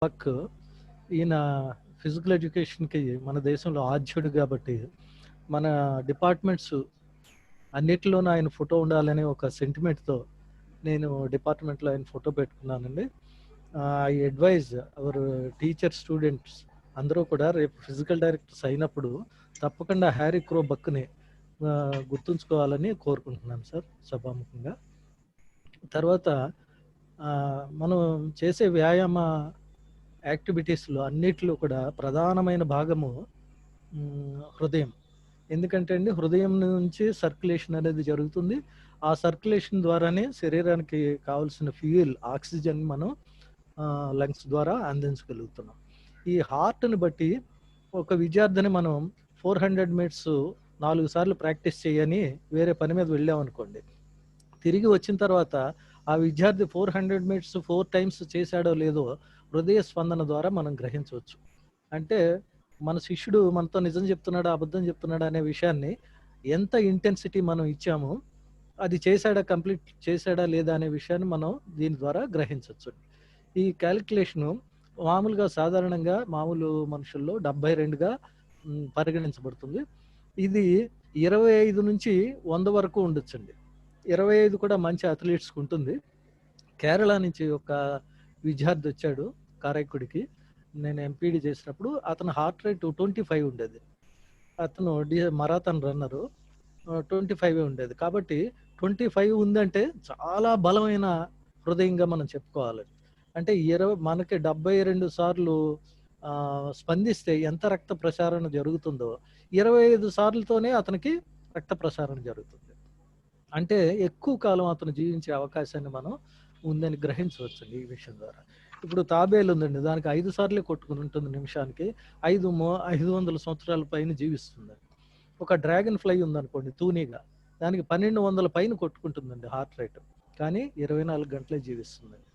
బక్ ఈయన ఫిజికల్ ఎడ్యుకేషన్కి మన దేశంలో ఆద్యుడు కాబట్టి మన డిపార్ట్మెంట్స్ అన్నిటిలోనూ ఆయన ఫోటో ఉండాలనే ఒక సెంటిమెంట్తో నేను డిపార్ట్మెంట్లో ఆయన ఫోటో పెట్టుకున్నానండి. I advise our teacher students అందరూ కూడా రేపు ఫిజికల్ డైరెక్టర్స్ అయినప్పుడు తప్పకుండా హ్యారీ క్రో బక్ని గుర్తుంచుకోవాలని కోరుకుంటున్నాను సార్ సభాముఖంగా. తర్వాత మనం చేసే వ్యాయామ యాక్టివిటీస్లో అన్నిటిలో కూడా ప్రధానమైన భాగము హృదయం. ఎందుకంటే అండి హృదయం నుంచి సర్క్యులేషన్ అనేది జరుగుతుంది. ఆ సర్క్యులేషన్ ద్వారానే శరీరానికి కావాల్సిన ఫ్యూయల్ ఆక్సిజన్ మనం లంగ్స్ ద్వారా అందించగలుగుతున్నాం. ఈ హార్ట్ని బట్టి ఒక విద్యార్థిని మనం 400 మీటర్స్ 4 సార్లు ప్రాక్టీస్ చేయని వేరే పని మీద వెళ్ళామనుకోండి, తిరిగి వచ్చిన తర్వాత ఆ విద్యార్థి 400 మీటర్స్ 4 టైమ్స్ చేశాడో లేదో హృదయ స్పందన ద్వారా మనం గ్రహించవచ్చు. అంటే మన శిష్యుడు మనతో నిజం చెప్తున్నాడా అబద్ధం చెప్తున్నాడా అనే విషయాన్ని ఎంత ఇంటెన్సిటీ మనం ఇచ్చామో అది చేశాడా కంప్లీట్ చేశాడా లేదా అనే విషయాన్ని మనం దీని ద్వారా గ్రహించవచ్చు. ఈ క్యాలిక్యులేషను మామూలుగా సాధారణంగా మామూలు మనుషుల్లో 72గా పరిగణించబడుతుంది. ఇది 25 నుంచి 100 వరకు ఉండొచ్చండి. 25 కూడా మంచి అథ్లీట్స్కి ఉంటుంది. కేరళ నుంచి ఒక విద్యార్థి వచ్చాడు కారైకుడికి, నేను ఎంపీడీ చేసినప్పుడు. అతను హార్ట్ రేట్ 25 ఉండేది. అతను మరాథన్ రన్నరు, 25 ఉండేది. కాబట్టి 25 ఉందంటే చాలా బలమైన హృదయంగా మనం చెప్పుకోవాలి. అంటే మనకి 72 సార్లు స్పందిస్తే ఎంత రక్త ప్రసారణ జరుగుతుందో 25 సార్లతోనే అతనికి రక్త ప్రసారణ జరుగుతుంది. అంటే ఎక్కువ కాలం అతను జీవించే అవకాశాన్ని మనం ఉందని గ్రహించవచ్చు ఈ విషయం ద్వారా. ఇప్పుడు తాబేలు ఉందండి, దానికి 5 సార్లే కొట్టుకుని ఉంటుంది నిమిషానికి, 500 సంవత్సరాల పైన జీవిస్తుంది. ఒక డ్రాగన్ ఫ్లై ఉందనుకోండి తూనీగా, దానికి 1200 పైన కొట్టుకుంటుందండి హార్ట్ రేట్, కానీ 24 గంటలే జీవిస్తుందండి.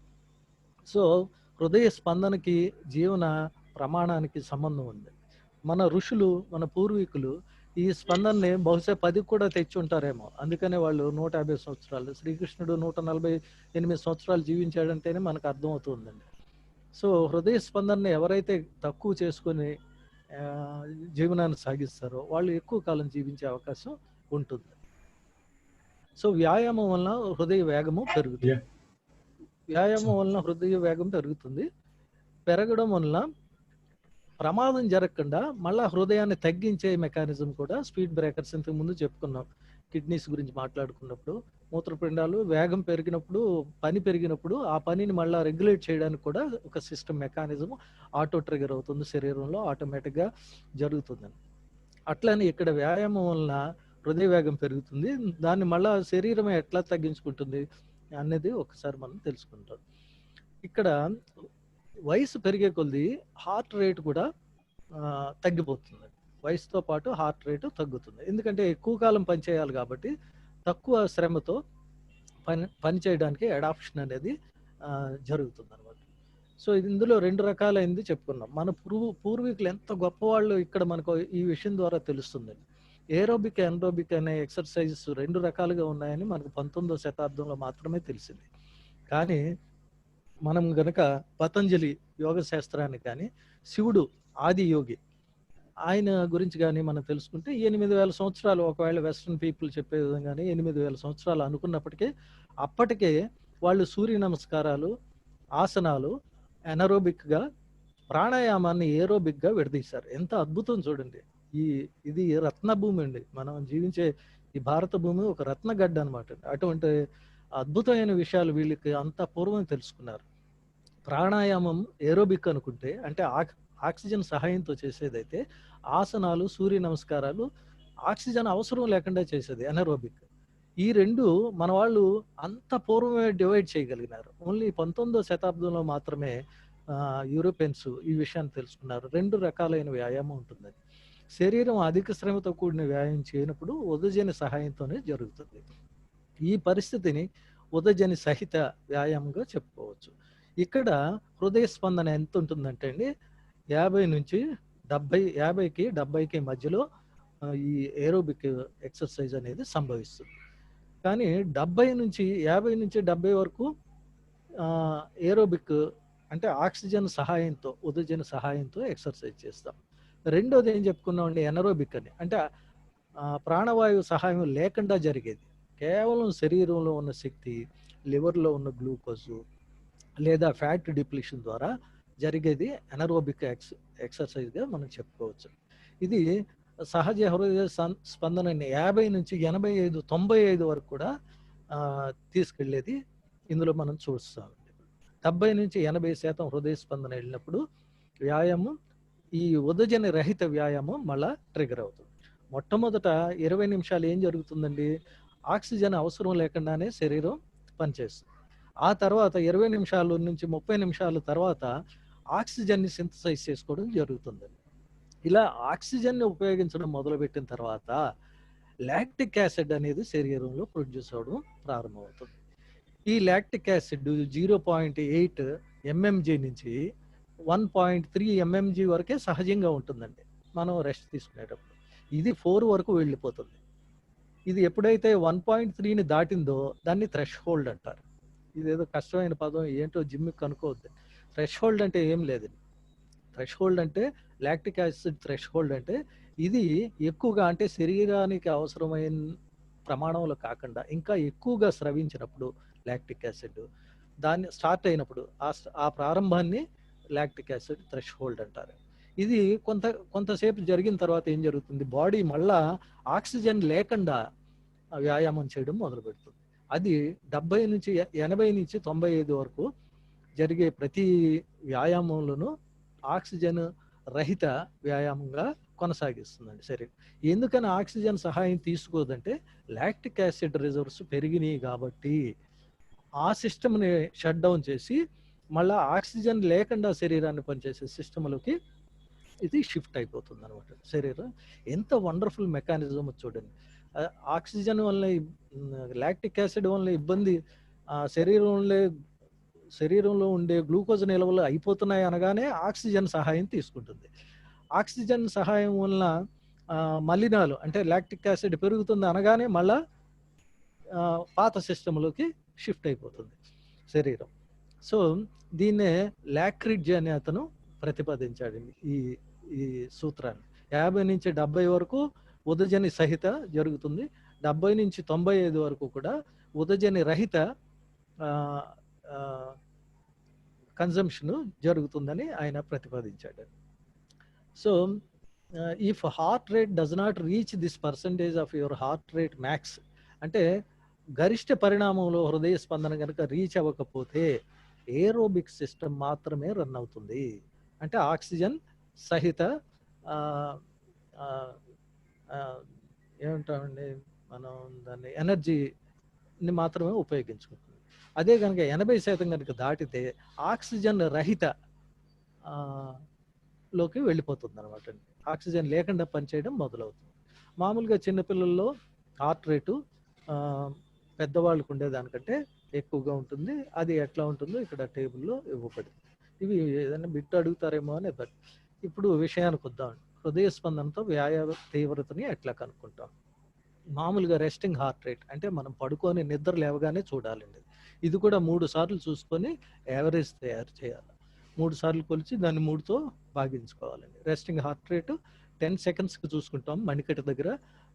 సో హృదయ స్పందనకి జీవన ప్రమాణానికి సంబంధం ఉంది. మన ఋషులు మన పూర్వీకులు ఈ స్పందనని బహుశా 10 కూడా తెచ్చి ఉంటారేమో, అందుకనే వాళ్ళు 150 సంవత్సరాలు, శ్రీకృష్ణుడు 148 సంవత్సరాలు జీవించాడంటేనే మనకు అర్థమవుతుందండి. సో హృదయ స్పందనని ఎవరైతే తక్కువ చేసుకొని జీవనాన్ని సాగిస్తారో వాళ్ళు ఎక్కువ కాలం జీవించే అవకాశం ఉంటుంది. సో వ్యాయామం వలన హృదయ వేగము పెరుగుతుంది. వ్యాయామం వలన హృదయ వేగం పెరుగుతుంది. పెరగడం వలన ప్రమాదం జరగకుండా మళ్ళా హృదయాన్ని తగ్గించే మెకానిజం కూడా స్పీడ్ బ్రేకర్స్ ఇంతకు ముందు చెప్పుకున్నాం. కిడ్నీస్ గురించి మాట్లాడుకున్నప్పుడు మూత్రపిండాలు వేగం పెరిగినప్పుడు, పని పెరిగినప్పుడు ఆ పనిని మళ్ళీ రెగ్యులేట్ చేయడానికి కూడా ఒక సిస్టమ్ మెకానిజం ఆటో ట్రిగర్ అవుతుంది, శరీరంలో ఆటోమేటిక్గా జరుగుతుందని. అట్లని ఇక్కడ వ్యాయామం వలన హృదయ వేగం పెరుగుతుంది. దాన్ని మళ్ళా శరీరం ఎట్లా తగ్గించుకుంటుంది అనేది ఒకసారి మనం తెలుసుకుంటాం. ఇక్కడ వయసు పెరిగే కొద్దీ హార్ట్ రేట్ కూడా తగ్గిపోతుంది. వయసుతో పాటు హార్ట్ రేటు తగ్గుతుంది. ఎందుకంటే ఎక్కువ కాలం పనిచేయాలి కాబట్టి తక్కువ శ్రమతో పని చేయడానికి అడాప్షన్ అనేది జరుగుతుంది అనమాట. సో ఇందులో 2 రకాలైంది చెప్పుకున్నాం. మన పూర్వీకులు ఎంత గొప్పవాళ్ళు ఇక్కడ మనకు ఈ విషయం ద్వారా తెలుస్తుందండి. ఏరోబిక్ ఎనరోబిక్ అనే ఎక్సర్సైజెస్ 2 రకాలుగా ఉన్నాయని మనకు 19వ శతాబ్దంలో మాత్రమే తెలిసింది. కానీ మనం గనక పతంజలి యోగ శాస్త్రాన్ని కానీ, శివుడు ఆది యోగి ఆయన గురించి కానీ మనం తెలుసుకుంటే 8000 సంవత్సరాలు, ఒకవేళ వెస్ట్రన్ పీపుల్ చెప్పే విధంగానే 8000 సంవత్సరాలు అనుకున్నప్పటికీ అప్పటికే వాళ్ళు సూర్య నమస్కారాలు, ఆసనాలు ఎనరోబిక్గా, ప్రాణాయామాన్ని ఏరోబిక్గా విడదీశారు. ఎంత అద్భుతం చూడండి. ఇది రత్నభూమి అండి. మనం జీవించే ఈ భారత భూమి ఒక రత్నగడ్డ అనమాట. అటువంటి అద్భుతమైన విషయాలు వీళ్ళకి అంత పూర్వం తెలుసుకున్నారు. ప్రాణాయామం ఏరోబిక్ అనుకుంటే, అంటే ఆక్సిజన్ సహాయంతో చేసేదైతే, ఆసనాలు, సూర్య నమస్కారాలు ఆక్సిజన్ అవసరం లేకుండా చేసేది ఎనరోబిక్. ఈ 2 మన వాళ్ళు అంత పూర్వమే డివైడ్ చేయగలిగినారు. ఓన్లీ 19వ శతాబ్దంలో మాత్రమే యూరోపియన్స్ ఈ విషయాన్ని తెలుసుకున్నారు. 2 రకాలైన వ్యాయామం ఉంటుందని. శరీరం అధిక శ్రమతో కూడిన వ్యాయామం చేయనప్పుడు ఉదజని సహాయంతోనే జరుగుతుంది. ఈ పరిస్థితిని ఉదజని సహిత వ్యాయామంగా చెప్పుకోవచ్చు. ఇక్కడ హృదయ స్పందన ఎంత ఉంటుందంటే అండి 50 నుంచి 70, 50కి 70కి మధ్యలో ఈ ఏరోబిక్ ఎక్సర్సైజ్ అనేది సంభవిస్తుంది. కానీ 50 నుంచి 70 నుంచి 70 వరకు ఏరోబిక్ అంటే ఆక్సిజన్ సహాయంతో, ఉదజన సహాయంతో ఎక్సర్సైజ్ చేస్తాం. రెండోది ఏం చెప్పుకున్నామండి, ఎనరోబిక్ అని. అంటే ప్రాణవాయువు సహాయం లేకుండా జరిగేది. కేవలం శరీరంలో ఉన్న శక్తి, లివర్లో ఉన్న గ్లూకోజు లేదా ఫ్యాట్ డిప్లీషన్ ద్వారా జరిగేది ఎనరోబిక్ ఎక్సర్సైజ్గా మనం చెప్పుకోవచ్చు. ఇది సహజ హృదయ స్పందనని 50 నుంచి 85, 95 వరకు కూడా తీసుకెళ్లేది ఇందులో మనం చూస్తాం. 70 నుంచి 80% హృదయ స్పందన వెళ్ళినప్పుడు వ్యాయామం, ఈ ఉదజని రహిత వ్యాయామం మళ్ళా ట్రిగర్ అవుతుంది. మొట్టమొదట 20 నిమిషాలు ఏం జరుగుతుందండి, ఆక్సిజన్ అవసరం లేకుండానే శరీరం పనిచేస్తుంది. ఆ తర్వాత 20 నిమిషాల నుంచి 30 నిమిషాల తర్వాత ఆక్సిజన్ని సింథసైజ్ చేసుకోవడం జరుగుతుంది. ఇలా ఆక్సిజన్ని ఉపయోగించడం మొదలుపెట్టిన తర్వాత లాక్టిక్ యాసిడ్ అనేది శరీరంలో ప్రొడ్యూస్ అవడం ప్రారంభమవుతుంది. ఈ లాక్టిక్ యాసిడ్ 0.8 MMG నుంచి 1.3 MMG వరకే సహజంగా ఉంటుందండి మనం రెస్ట్ తీసుకునేటప్పుడు. ఇది 4 వరకు వెళ్ళిపోతుంది. ఇది ఎప్పుడైతే 1.3ని దాటిందో దాన్ని థ్రెష్ హోల్డ్ అంటారు. ఇదేదో కష్టమైన పదం, ఏంటో జిమ్కి కనుక్కోవద్దు. థ్రెష్ హోల్డ్ అంటే ఏం లేదండి. థ్రెష్ హోల్డ్ అంటే, లాక్టిక్ యాసిడ్ థ్రెష్ హోల్డ్ అంటే ఇది ఎక్కువగా, అంటే శరీరానికి అవసరమైన ప్రమాణంలో కాకుండా ఇంకా ఎక్కువగా స్రవించినప్పుడు లాక్టిక్ యాసిడ్ దాన్ని స్టార్ట్ అయినప్పుడు ఆ ప్రారంభాన్ని లాక్టిక్ యాసిడ్ థ్రెష్ హోల్డ్ అంటారు. ఇది కొంతసేపు జరిగిన తర్వాత ఏం జరుగుతుంది, బాడీ మళ్ళా ఆక్సిజన్ లేకుండా వ్యాయామం చేయడం మొదలు పెడుతుంది. అది 70 నుంచి 80 నుంచి 95 వరకు జరిగే ప్రతి వ్యాయామంలోనూ ఆక్సిజన్ రహిత వ్యాయామంగా కొనసాగిస్తుందండి శరీరం. ఎందుకని ఆక్సిజన్ సహాయం తీసుకోదంటే, లాక్టిక్ యాసిడ్ రిజర్వ్స్ పెరిగినాయి కాబట్టి ఆ సిస్టమ్ని షట్ డౌన్ చేసి మళ్ళీ ఆక్సిజన్ లేకుండా శరీరాన్ని పనిచేసే సిస్టమ్లోకి ఇది షిఫ్ట్ అయిపోతుంది అనమాట శరీరం. ఎంత వండర్ఫుల్ మెకానిజం చూడండి. ఆక్సిజన్ వల్ల, లాక్టిక్ యాసిడ్ వల్ల ఇబ్బంది, శరీరంలో ఉండే గ్లూకోజ్ నిల్వలు అయిపోతున్నాయి అనగానే ఆక్సిజన్ సహాయం తీసుకుంటుంది. ఆక్సిజన్ సహాయం వల్ల మలినాలు, అంటే లాక్టిక్ యాసిడ్ పెరుగుతుంది అనగానే మళ్ళా పాత సిస్టంలోకి షిఫ్ట్ అయిపోతుంది శరీరం. సో దీన్నే లాక్రిడ్జ్ అనే అతను ప్రతిపాదించాడండి ఈ సూత్రాన్ని. 50 నుంచి 70 వరకు ఉదజని సహిత జరుగుతుంది, 70 నుంచి 95 వరకు కూడా ఉదజని రహిత కన్జంప్షన్ జరుగుతుందని ఆయన ప్రతిపాదించాడు. So if heart rate does not reach this percentage of your heart rate max, అంటే గరిష్ట పరిణామంలో హృదయ స్పందన కనుక రీచ్ అవ్వకపోతే ఏరోబిక్ సిస్టమ్ మాత్రమే రన్ అవుతుంది. అంటే ఆక్సిజన్ సహిత ఏమంటామండి మనం దాన్ని, ఎనర్జీని మాత్రమే ఉపయోగించుకుంటుంది. అదే కనుక 80% కనుక దాటితే ఆక్సిజన్ రహిత లోకి వెళ్ళిపోతుంది అనమాట. ఆక్సిజన్ లేకుండా పనిచేయడం మొదలవుతుంది. మామూలుగా చిన్నపిల్లల్లో హార్ట్ రేటు పెద్దవాళ్ళకు ఉండేదానికంటే ఎక్కువగా ఉంటుంది. అది ఎట్లా ఉంటుందో ఇక్కడ టేబుల్లో ఇవ్వబడింది. ఇవి ఏదైనా బిట్ అడుగుతారేమో అని. బట్ ఇప్పుడు విషయానికి వద్దాం. హృదయ స్పందనతో వ్యాయామ తీవ్రతని ఎట్లా కనుక్కుంటాం. మామూలుగా రెస్టింగ్ హార్ట్ రేట్ అంటే మనం పడుకొని నిద్ర లేవగానే చూడాలండి. ఇది కూడా 3 సార్లు చూసుకొని యావరేజ్ తయారు చేయాలి. 3 సార్లు కొలిచి దాన్ని 3తో భాగించుకోవాలండి. రెస్టింగ్ హార్ట్ రేటు 10 సెకండ్స్కి చూసుకుంటాం మణికట్టు దగ్గర.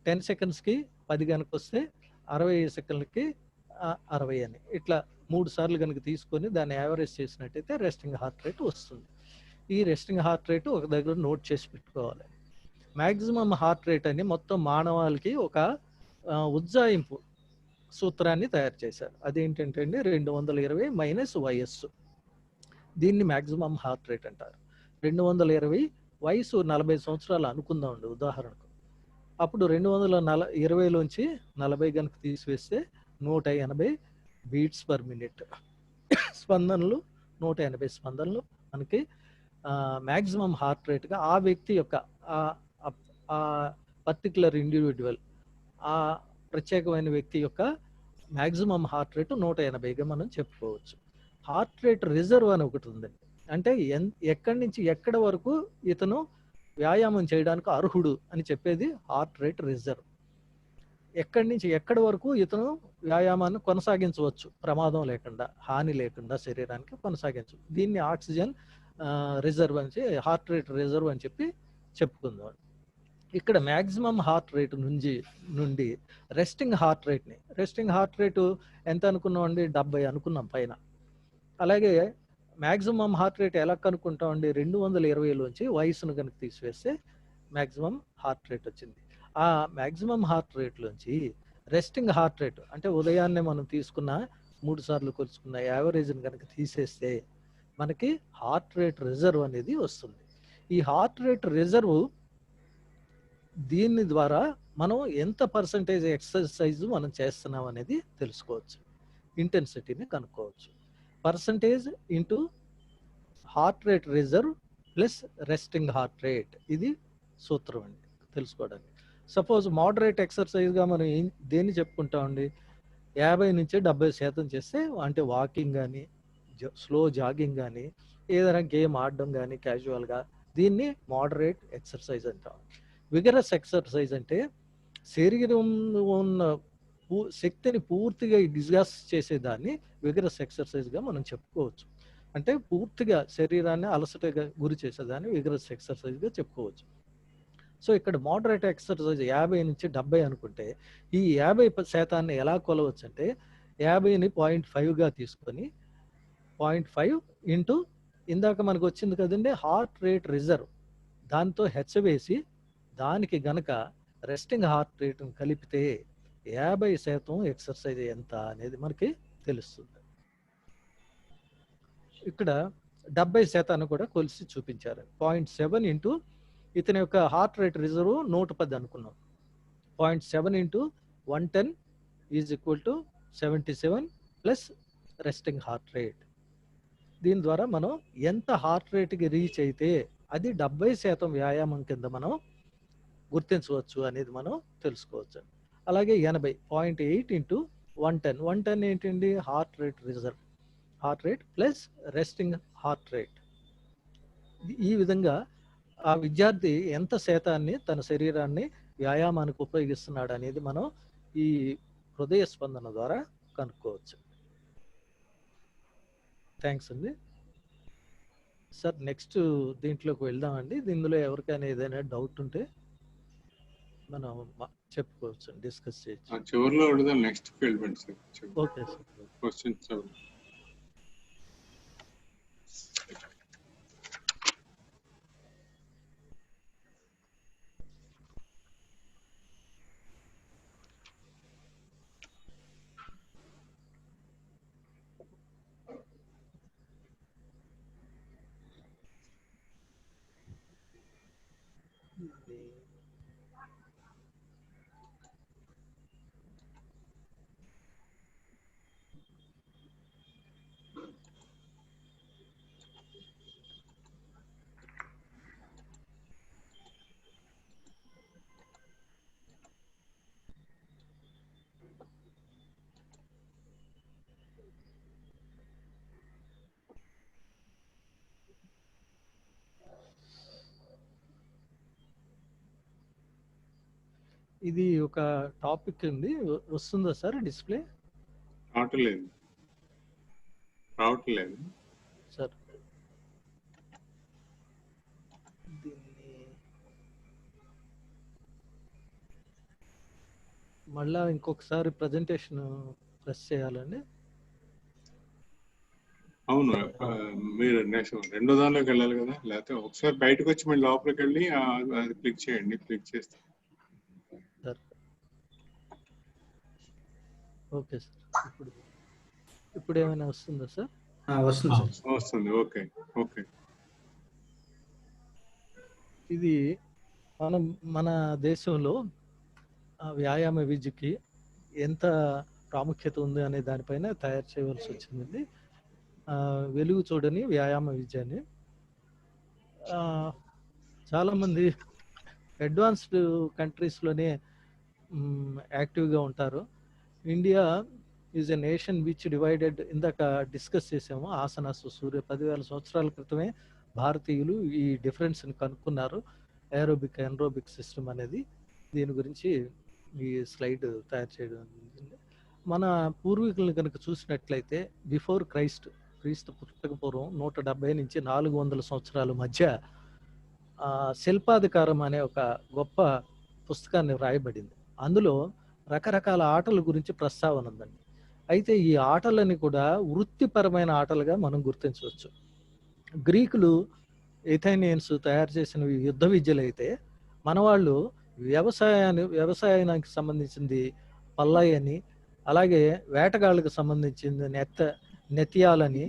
10 సెకండ్స్కి 10 కనుక వస్తే 60 సెకండ్లకి 60 అని, ఇట్లా 3 సార్లు కనుక తీసుకొని దాన్ని యావరేజ్ చేసినట్టయితే రెస్టింగ్ హార్ట్ రేట్ వస్తుంది. ఈ రెస్టింగ్ హార్ట్ రేటు ఒక దగ్గర నోట్ చేసి పెట్టుకోవాలి. మ్యాక్సిమం హార్ట్ రేట్ అని మొత్తం మానవాళికి ఒక ఉజ్జాయింపు సూత్రాన్ని తయారు చేశారు. అదేంటంటే అండి 220 మైనస్ వయస్సు. దీన్ని మ్యాక్సిమం హార్ట్ రేట్ అంటారు. 220 వయసు 40 సంవత్సరాలు అనుకుందామండి ఉదాహరణకు. అప్పుడు 220లోంచి 40 కనుక తీసివేస్తే 180 బీట్స్ పర్ మినిట్ స్పందనలు, 180 స్పందనలు మనకి మ్యాక్సిమం హార్ట్ రేట్గా ఆ వ్యక్తి యొక్క పర్టికులర్ ఇండివిజువల్, ఆ ప్రత్యేకమైన వ్యక్తి యొక్క మ్యాక్సిమం హార్ట్ రేటు 180గా మనం చెప్పుకోవచ్చు. హార్ట్ రేట్ రిజర్వ్ అని ఒకటి ఉందండి. అంటే ఎక్కడి నుంచి ఎక్కడ వరకు ఇతను వ్యాయామం చేయడానికి అర్హుడు అని చెప్పేది హార్ట్ రేట్ రిజర్వ్. ఎక్కడి నుంచి ఎక్కడి వరకు ఇతను వ్యాయామాన్ని కొనసాగించవచ్చు ప్రమాదం లేకుండా, హాని లేకుండా శరీరానికి కొనసాగించు. దీన్ని ఆక్సిజన్ రిజర్వ్ అని, హార్ట్ రేట్ రిజర్వ్ అని చెప్పి చెప్పుకుందాం. ఇక్కడ మ్యాక్సిమం హార్ట్ రేట్ నుండి రెస్టింగ్ హార్ట్ రేటు ఎంత అనుకున్నామండి? 70 అనుకున్నాం పైన. అలాగే మ్యాక్సిమం హార్ట్ రేట్ ఎలా కనుక్కుంటామండి? 220లోంచి వయసును కనుక తీసివేస్తే మ్యాక్సిమం హార్ట్ రేట్ వచ్చింది. ఆ మ్యాక్సిమం హార్ట్ రేట్లోంచి రెస్టింగ్ హార్ట్ రేట్ అంటే ఉదయాన్నే మనం తీసుకున్న 3 సార్లు కొలుచుకున్న యావరేజ్ని కనుక తీసేస్తే మనకి హార్ట్ రేట్ రిజర్వ్ అనేది వస్తుంది. ఈ హార్ట్ రేట్ రిజర్వ్ దీని ద్వారా మనం ఎంత పర్సంటేజ్ ఎక్సర్సైజ్ మనం చేస్తున్నాం అనేది తెలుసుకోవచ్చు, ఇంటెన్సిటీని కనుక్కోవచ్చు. Percentage into heart rate reserve plus resting heart rate, ఇది సూత్రం అండి తెలుసుకోవడానికి. సపోజ్ మోడరేట్ ఎక్సర్సైజ్గా మనం దేన్ని చెప్పుకుంటామండి? 50 నుంచి 70% చేస్తే, అంటే వాకింగ్ కానీ స్లో జాగింగ్ కానీ ఏదైనా గేమ్ ఆడడం కానీ క్యాజువల్గా, దీన్ని మోడరేట్ ఎక్సర్సైజ్ అంటాం. విగరస్ ఎక్సర్సైజ్ అంటే శరీరంలో ఉన్న శక్తిని పూర్తిగా ఎగ్జాస్ట్ చేసేదాన్ని విగరస్ ఎక్సర్సైజ్గా మనం చెప్పుకోవచ్చు. అంటే పూర్తిగా శరీరాన్ని అలసటగా గురి చేసేదాన్ని విగరస్ ఎక్సర్సైజ్గా చెప్పుకోవచ్చు. సో ఇక్కడ మోడరేట్ ఎక్సర్సైజ్ 50 నుంచి 70 అనుకుంటే, ఈ 50% ఎలా కొలవచ్చు అంటే 50ని 0.5గా తీసుకొని 0.5 ఇంటూ ఇందాక మనకు వచ్చింది కదండి హార్ట్ రేట్ రిజర్వ్, దాంతో హెచ్చవేసి దానికి గనక రెస్టింగ్ హార్ట్ రేట్ని కలిపితే 50% ఎక్సర్సైజ్ ఎంత అనేది మనకి తెలుస్తుంది. ఇక్కడ 70% కూడా కొలిసి చూపించారు. 0.7 ఇంటూ ఇతని యొక్క హార్ట్ రేట్ రిజర్వ్ 110 అనుకున్నాం. 0.7 into 110 is equal to 77 plus resting heart rate. దీని ద్వారా మనం ఎంత హార్ట్ రేట్కి రీచ్ అయితే అది 70% వ్యాయామం కింద మనం గుర్తించవచ్చు అనేది మనం తెలుసుకోవచ్చు. అలాగే 80 0.8 ఇంటూ 110 ఏంటండి? Heart rate reserve, heart rate plus resting heart rate. ఈ విధంగా ఆ విద్యార్థి ఎంత శాతాన్ని తన శరీరాన్ని వ్యాయామానికి ఉపయోగిస్తున్నాడు అనేది మనం ఈ హృదయ స్పందన ద్వారా కనుక్కోవచ్చు. థ్యాంక్స్ అండి. సార్ నెక్స్ట్ దీంట్లోకి వెళ్దామండి. దీనిలో ఎవరికైనా ఏదైనా డౌట్ ఉంటే మనం చెప్పుకోవచ్చు, డిస్కస్ చేయొచ్చు. చివరిలో అడుగుదాం, నెక్స్ట్ వెళ్ళిపోండి సార్. Okay sir. క్వశ్చన్స్ ఇది ఒక టాపిక్ ఉంది, వస్తుందా సార్ డిస్ప్లే? రావట్లేదు సార్. దీన్ని మళ్ళా ఇంకొకసారి ప్రజెంటేషన్ ప్రెస్ చేయాలండి. అవును, మీరు నెక్స్ట్ రెండో దానిలోకి వెళ్ళాలి కదా, లేకపోతే ఒకసారి బయటకు వచ్చి మళ్ళీ లోపలికి వెళ్ళి అది క్లిక్ చేయండి. క్లిక్ చేస్తే సార్ ఓకే సార్. ఇప్పుడు ఏమైనా వస్తుందా సార్? వస్తుంది. Okay okay. ఇది మన దేశంలో వ్యాయామ విద్యకి ఎంత ప్రాముఖ్యత ఉంది అనే దానిపైన తయారు చేయవలసి వచ్చిందండి. వెలుగు చూడని వ్యాయామ విద్య అని. చాలామంది అడ్వాన్స్డ్ కంట్రీస్లోనే యాక్టివ్గా ఉంటారు. India is a nation which divided, ఇందాక డిస్కస్ చేసాము ఆసనాస్. 10,000 సంవత్సరాల క్రితమే భారతీయులు ఈ డిఫరెన్స్ని కనుక్కున్నారు, ఏరోబిక్ ఎన్రోబిక్ సిస్టమ్ అనేది. దీని గురించి ఈ స్లైడ్ తయారు చేయడం. మన పూర్వీకులను కనుక చూసినట్లయితే బిఫోర్ క్రీస్తు పుట్టక పూర్వం 170 నుంచి 400 సంవత్సరాల మధ్య శిల్పాధికారం అనే ఒక గొప్ప పుస్తకాన్ని వ్రాయబడింది. అందులో రకరకాల ఆటల గురించి ప్రస్తావన ఉందండి. అయితే ఈ ఆటలని కూడా వృత్తిపరమైన ఆటలుగా మనం గుర్తించవచ్చు. గ్రీకులు, ఎథేనియన్స్ తయారు చేసిన యుద్ధ విద్యలు అయితే మన వాళ్ళు వ్యవసాయానికి సంబంధించింది పల్లయి అని, అలాగే వేటగాళ్ళకి సంబంధించింది నెతియాలని,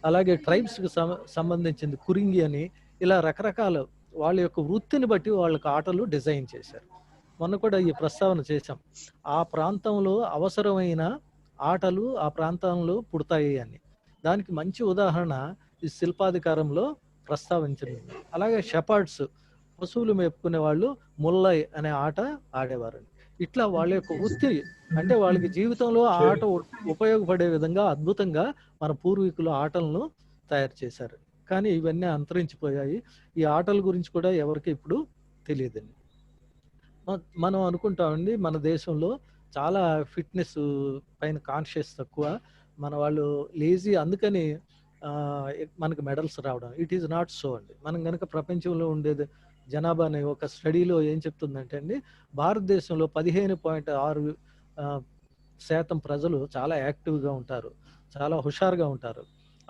అలాగే ట్రైబ్స్కి సంబంధించింది కురింగి అని, ఇలా రకరకాల వాళ్ళ యొక్క వృత్తిని బట్టి వాళ్ళకి ఆటలు డిజైన్ చేశారు. మొన్న కూడా ఈ ప్రస్తావన చేశాం, ఆ ప్రాంతంలో అవసరమైన ఆటలు ఆ ప్రాంతంలో పుడతాయి అని. దానికి మంచి ఉదాహరణ ఈ శిల్పాధికారంలో ప్రస్తావించింది. అలాగే షెపర్డ్స్, పశువులు మేపుకునే వాళ్ళు ముల్లై అనే ఆట ఆడేవారండి. ఇట్లా వాళ్ళ యొక్క వృత్తి, అంటే వాళ్ళకి జీవితంలో ఆ ఆట ఉపయోగపడే విధంగా అద్భుతంగా మన పూర్వీకులు ఆటలను తయారు చేశారు. కానీ ఇవన్నీ అంతరించిపోయాయి. ఈ ఆటల గురించి కూడా ఎవరికి ఇప్పుడు తెలియదండి. మనం అనుకుంటామండి మన దేశంలో చాలా ఫిట్నెస్ పైన కాన్షియస్ తక్కువ, మన వాళ్ళు లేజీ, అందుకని మనకు మెడల్స్ రావడం. ఇట్ ఈజ్ నాట్ సో అండి. మనం కనుక ప్రపంచంలో ఉండేది జనాభా అనే ఒక స్టడీలో ఏం చెప్తుందంటే అండి, భారతదేశంలో 15.6% ప్రజలు చాలా యాక్టివ్గా ఉంటారు, చాలా హుషారుగా ఉంటారు.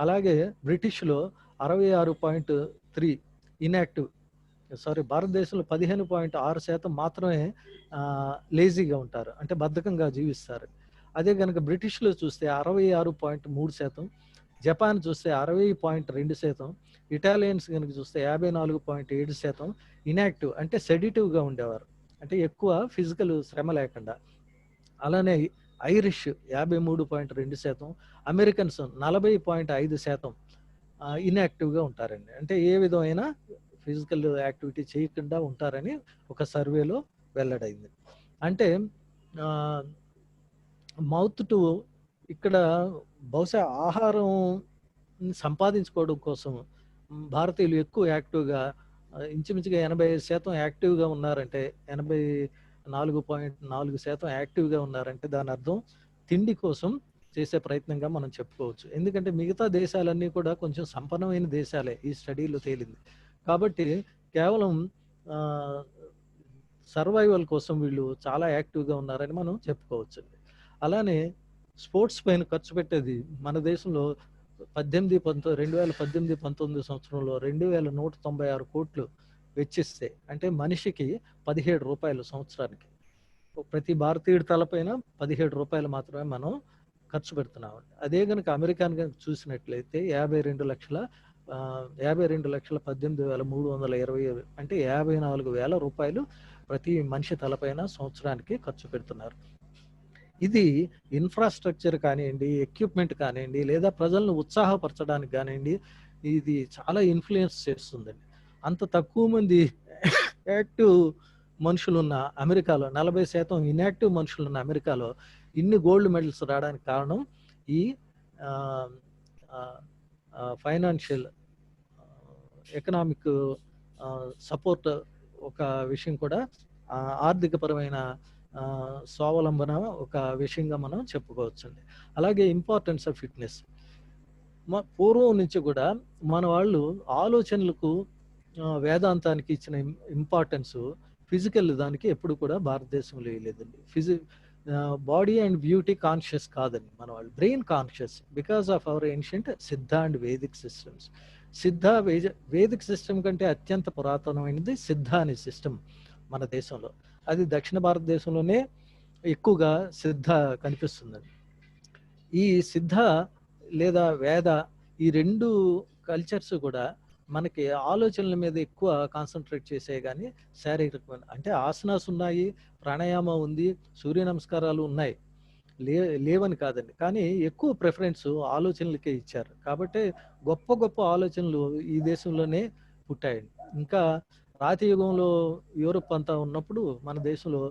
అలాగే బ్రిటిష్లో 66.3 ఇన్యాక్టివ్, భారతదేశంలో 15.6% మాత్రమే లేజీగా ఉంటారు, అంటే బద్ధకంగా జీవిస్తారు. అదే కనుక బ్రిటిష్లో చూస్తే 66.3%, జపాన్ చూస్తే 60.2%, ఇటాలియన్స్ కనుక చూస్తే 54.7% ఇన్యాక్టివ్, అంటే సెడిటివ్గా ఉండేవారు, అంటే ఎక్కువ ఫిజికల్ శ్రమ లేకుండా. అలానే ఐరిష్ 53.2%, అమెరికన్స్ 40.5% ఇన్యాక్టివ్గా ఉంటారండి, అంటే ఏ విధమైన ఫిజికల్ యాక్టివిటీ చేయకుండా ఉంటారని ఒక సర్వేలో వెల్లడైంది. అంటే మౌత్ టు, ఇక్కడ బహుశా ఆహారం సంపాదించుకోవడం కోసం భారతీయులు ఎక్కువ యాక్టివ్గా, ఇంచుమించుగా 85% యాక్టివ్గా ఉన్నారంటే, 84.4% యాక్టివ్గా ఉన్నారంటే దాని అర్థం తిండి కోసం చేసే ప్రయత్నంగా మనం చెప్పుకోవచ్చు. ఎందుకంటే మిగతా దేశాలన్నీ కూడా కొంచెం సంపన్నమైన దేశాలే, ఈ స్టడీలో తేలింది. కాబట్టి కేవలం సర్వైవల్ కోసం వీళ్ళు చాలా యాక్టివ్గా ఉన్నారని మనం చెప్పుకోవచ్చు. అలానే స్పోర్ట్స్ పైన ఖర్చు పెట్టేది మన దేశంలో 2018-19 సంవత్సరంలో 2196 కోట్లు వెచ్చిస్తే, అంటే మనిషికి 17 రూపాయలు సంవత్సరానికి, ప్రతి భారతీయుడి తలపైన 17 రూపాయలు మాత్రమే మనం ఖర్చు పెడుతున్నాం. అదే కనుక అమెరికాను కనుక చూసినట్లయితే 52,18,320, అంటే 54,000 రూపాయలు ప్రతి మనిషి తలపైన సంవత్సరానికి ఖర్చు పెడుతున్నారు. ఇది ఇన్ఫ్రాస్ట్రక్చర్ కానివ్వండి, ఎక్విప్మెంట్ కానివ్వండి, లేదా ప్రజలను ఉత్సాహపరచడానికి కానివ్వండి, ఇది చాలా ఇన్ఫ్లుయెన్స్ చేస్తుందండి. అంత తక్కువ మంది యాక్టివ్ మనుషులున్న అమెరికాలో, 40% ఇన్యాక్టివ్ మనుషులున్న అమెరికాలో ఇన్ని గోల్డ్ మెడల్స్ రావడానికి కారణం ఈ ఫైనాన్షియల్ ఎకనామిక్ సపోర్ట్ ఒక విషయం కూడా, ఆర్థికపరమైన స్వావలంబన ఒక విషయంగా మనం చెప్పుకోవచ్చండి. అలాగే ఇంపార్టెన్స్ ఆఫ్ ఫిట్నెస్, పూర్వం నుంచి కూడా మన వాళ్ళు ఆలోచనలకు, వేదాంతానికి ఇచ్చిన ఇంపార్టెన్స్ ఫిజికల్ దానికి ఎప్పుడు కూడా భారతదేశంలో వేయలేదండి. బాడీ అండ్ బ్యూటీ కాన్షియస్ కాదండి మన వాళ్ళు, brain conscious, because of our ancient Siddha and Vedic systems. Vedic system కంటే అత్యంత పురాతనమైనది సిద్ధ అనే సిస్టమ్ మన దేశంలో. అది దక్షిణ భారతదేశంలోనే ఎక్కువగా సిద్ధ కనిపిస్తుందండి. ఈ సిద్ధ లేదా వేద, ఈ రెండు కల్చర్స్ కూడా మనకి ఆలోచనల మీద ఎక్కువ కాన్సన్ట్రేట్ చేసే కానీ శారీరకమైన, అంటే ఆసనాస్ ఉన్నాయి, ప్రాణాయామం ఉంది, సూర్య నమస్కారాలు ఉన్నాయి, లేవని కాదండి, కానీ ఎక్కువ ప్రిఫరెన్స్ ఆలోచనలకే ఇచ్చారు. కాబట్టి గొప్ప గొప్ప ఆలోచనలు ఈ దేశంలోనే పుట్టాయండి. ఇంకా రాతి యుగంలో యూరోప్ అంతా ఉన్నప్పుడు మన దేశంలో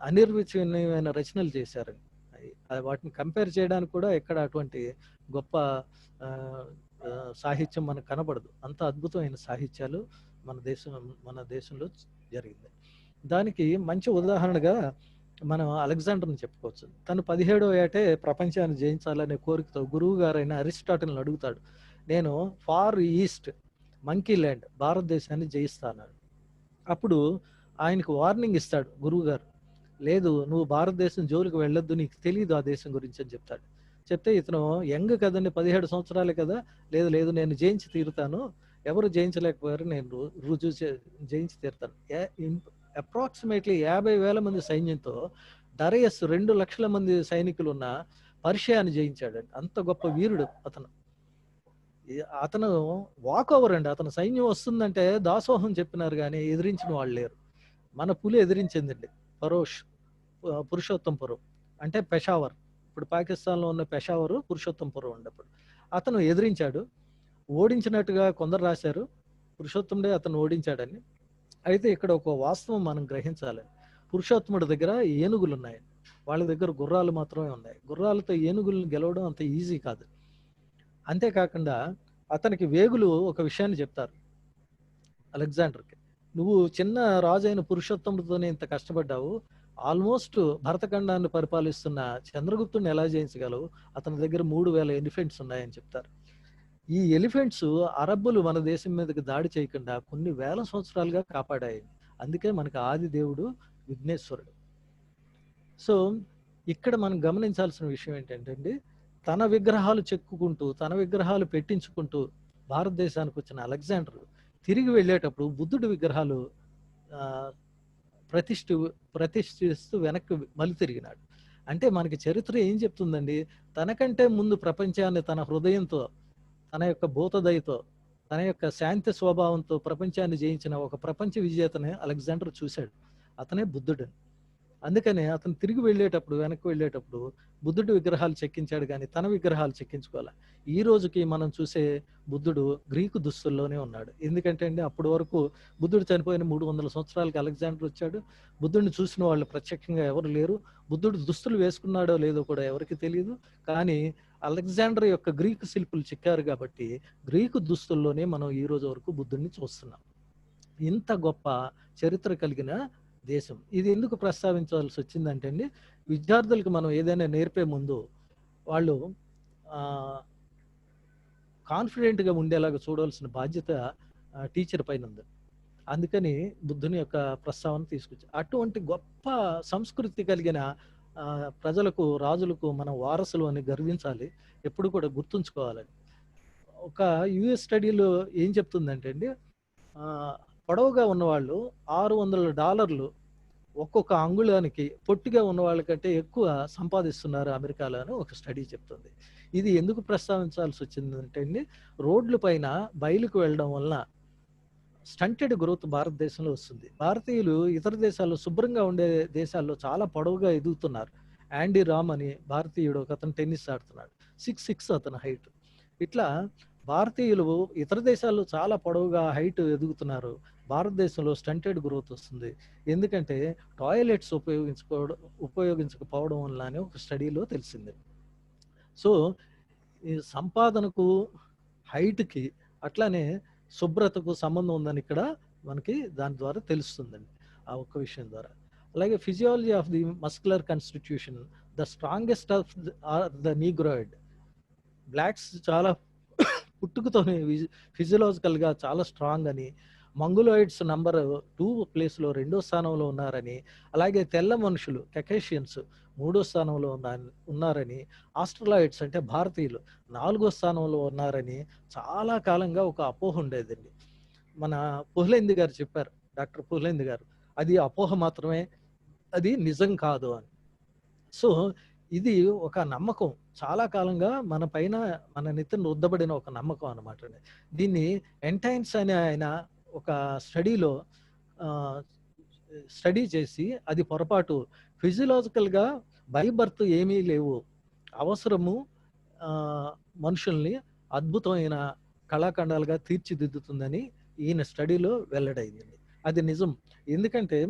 అనిర్వచనీయమైన రచనలు చేశారండి. వాటిని కంపేర్ చేయడానికి కూడా ఎక్కడ అటువంటి గొప్ప సాహిత్యం మనకు కనబడదు. అంత అద్భుతమైన సాహిత్యాలు మన దేశంలో జరిగింది. దానికి మంచి ఉదాహరణగా మనం అలెగ్జాండర్ని చెప్పుకోవచ్చు. తను 17వ ఏటే ప్రపంచాన్ని జయించాలనే కోరికతో గురువు గారైన అరిస్టాటిల్ని అడుగుతాడు. నేను ఫార్ ఈస్ట్ మంకీ ల్యాండ్ భారతదేశాన్ని జయిస్తాను. అప్పుడు ఆయనకు వార్నింగ్ ఇస్తాడు గురువు గారు. లేదు, నువ్వు భారతదేశం జోలికి వెళ్ళొద్దు, నీకు తెలియదు ఆ దేశం గురించి అని చెప్తాడు. చెప్తే ఇతను యంగ్ కదండి, 17 సంవత్సరాలే కదా, లేదు లేదు నేను జయించి తీరుతాను, ఎవరు జయించలేకపోయారు, నేను జయించి తీరుతాను. అప్రాక్సిమేట్లీ 50,000 మంది సైన్యంతో డరియస్ 2 లక్షల మంది సైనికులు ఉన్న పర్షియాని జయించాడండి. అంత గొప్ప వీరుడు అతను. అతను వాక్ ఓవర్ అండి. అతను సైన్యం వస్తుందంటే దాసోహం చెప్పినారు కానీ ఎదిరించిన వాళ్ళు లేరు. మన పులి ఎదిరించిందండి పురుషోత్తంపురం అంటే పెషావర్. ఇప్పుడు పాకిస్తాన్లో ఉన్న పెషావర్ పురుషోత్తంపురం ఉండప్పుడు అతను ఎదిరించాడు. ఓడించినట్టుగా కొందరు రాశారు, పురుషోత్తముడే అతను ఓడించాడని. అయితే ఇక్కడ ఒక వాస్తవం మనం గ్రహించాలి. పురుషోత్తముడి దగ్గర ఏనుగులు ఉన్నాయి, వాళ్ళ దగ్గర గుర్రాలు మాత్రమే ఉన్నాయి. గుర్రాలతో ఏనుగులను గెలవడం అంత ఈజీ కాదు. అంతేకాకుండా అతనికి వేగులు ఒక విషయాన్ని చెప్తారు అలెగ్జాండర్కి. నువ్వు చిన్న రాజు అయిన పురుషోత్తముడితోనే ఇంత కష్టపడ్డావు, ఆల్మోస్ట్ భరతఖండాన్ని పరిపాలిస్తున్న చంద్రగుప్తుడిని ఎలా జయించగలవు? అతని దగ్గర 3,000 ఎలిఫెంట్స్ ఉన్నాయని చెప్తారు. ఈ ఎలిఫెంట్స్ అరబ్బులు మన దేశం మీదకి దాడి చేయకుండా కొన్ని వేల సంవత్సరాలుగా కాపాడాయి. అందుకే మనకి ఆది దేవుడు విఘ్నేశ్వరుడు. సో ఇక్కడ మనం గమనించాల్సిన విషయం ఏంటంటే, తన విగ్రహాలు చెక్కుకుంటూ తన విగ్రహాలు పెట్టించుకుంటూ భారతదేశానికి వచ్చిన అలెగ్జాండర్ తిరిగి వెళ్ళేటప్పుడు బుద్ధుడి విగ్రహాలు ప్రతిష్ఠిస్తూ వెనక్కి మళ్ళీ తిరిగినాడు. అంటే మనకి చరిత్ర ఏం చెప్తుందండి? తనకంటే ముందు ప్రపంచాన్ని తన హృదయంతో, తన యొక్క భూతదయతో, తన యొక్క శాంతి స్వభావంతో ప్రపంచాన్ని జయించిన ఒక ప్రపంచ విజేతని అలెగ్జాండర్ చూశాడు. అతనే బుద్ధుడు. అందుకనే అతను తిరిగి వెనక్కి వెళ్ళేటప్పుడు బుద్ధుడి విగ్రహాలు చెక్కించాడు కానీ తన విగ్రహాలు చెక్కించుకోవాలి. ఈ రోజుకి మనం చూసే బుద్ధుడు గ్రీకు దుస్తుల్లోనే ఉన్నాడు. ఎందుకంటే అండి, అప్పటి వరకు బుద్ధుడు చనిపోయిన 300 సంవత్సరాలకి అలెగ్జాండర్ వచ్చాడు. బుద్ధుడిని చూసిన వాళ్ళు ప్రత్యక్షంగా ఎవరు లేరు. బుద్ధుడు దుస్తులు వేసుకున్నాడో లేదో కూడా ఎవరికి తెలియదు. కానీ అలెగ్జాండర్ యొక్క గ్రీకు శిల్పులు చెక్కారు కాబట్టి గ్రీకు దుస్తుల్లోనే మనం ఈ రోజు వరకు బుద్ధుడిని చూస్తున్నాం. ఇంత గొప్ప చరిత్ర కలిగిన దేశం. ఇది ఎందుకు ప్రస్తావించాల్సి వచ్చిందంటే అండి, విద్యార్థులకు మనం ఏదైనా నేర్పే ముందు వాళ్ళు కాన్ఫిడెంట్గా ఉండేలాగా చూడాల్సిన బాధ్యత టీచర్ పైన ఉంది. అందుకని బుద్ధుని యొక్క ప్రస్తావన తీసుకొచ్చారు. అటువంటి గొప్ప సంస్కృతి కలిగిన ప్రజలకు, రాజులకు మనం వారసులు అని గర్వించాలి, ఎప్పుడు కూడా గుర్తుంచుకోవాలని. ఒక యుఎస్ స్టడీలో ఏం చెప్తుందంటే అండి, పొడవుగా ఉన్నవాళ్ళు $600 ఒక్కొక్క అంగుళానికి పొట్టిగా ఉన్న వాళ్ళకంటే ఎక్కువ సంపాదిస్తున్నారు అమెరికాలో అని ఒక స్టడీ చెప్తుంది. ఇది ఎందుకు ప్రస్తావించాల్సి వచ్చిందంటే అండి, రోడ్ల పైన బయలుకు వెళ్ళడం వలన స్టంటెడ్ గ్రోత్ భారతదేశంలో వస్తుంది. భారతీయులు ఇతర దేశాల్లో, శుభ్రంగా ఉండే దేశాల్లో చాలా పొడవుగా ఎదుగుతున్నారు. యాండీ రామ్ అని భారతీయుడు ఒక అతను టెన్నిస్ ఆడుతున్నాడు, 6'6" అతని హైట్. ఇట్లా భారతీయులు ఇతర దేశాల్లో చాలా పొడవుగా హైట్ ఎదుగుతున్నారు, భారతదేశంలో స్టంటెడ్ గ్రోత్ వస్తుంది. ఎందుకంటే టాయిలెట్స్ ఉపయోగించకపోవడం వల్ల అని ఒక స్టడీలో తెలిసింది. సో ఈ సంపాదనకు, హైట్కి, అట్లానే శుభ్రతకు సంబంధం ఉందని ఇక్కడ మనకి దాని ద్వారా తెలుస్తుందండి, ఆ ఒక్క విషయం ద్వారా. అలాగే physiology of the muscular constitution, the strongest of the Negroid. Blocks చాలా పుట్టుకతోనే ఫిజియలాజికల్గా చాలా స్ట్రాంగ్ అని, మంగోలాయిడ్స్ నంబర్ 2 ప్లేస్లో 2వ స్థానంలో ఉన్నారని, అలాగే తెల్ల మనుషులు కెకేషియన్స్ 3వ స్థానంలో ఉన్నారని, ఆస్ట్రలాయిడ్స్ అంటే భారతీయులు 4వ స్థానంలో ఉన్నారని చాలా కాలంగా ఒక అపోహ ఉండేదండి. మన పుహ్లెంది గారు చెప్పారు, డాక్టర్ పుహ్లెంది గారు, అది అపోహ మాత్రమే, అది నిజం కాదు అని. సో ఇది ఒక నమ్మకం, చాలా కాలంగా మన పైన, మన నెత్తిన రుద్దబడిన ఒక నమ్మకం అన్నమాట. దీన్ని ఎంటైన్స్ అనే ఆయన ఒక స్టడీలో స్టడీ చేసి, అది పొరపాటు, ఫిజియలాజికల్గా బై బర్త్ ఏమీ లేవు, అవసరము మనుషుల్ని అద్భుతమైన కళాఖండాలుగా తీర్చిదిద్దుతుందని ఈయన స్టడీలో వెల్లడైంది. అది నిజం. ఎందుకంటే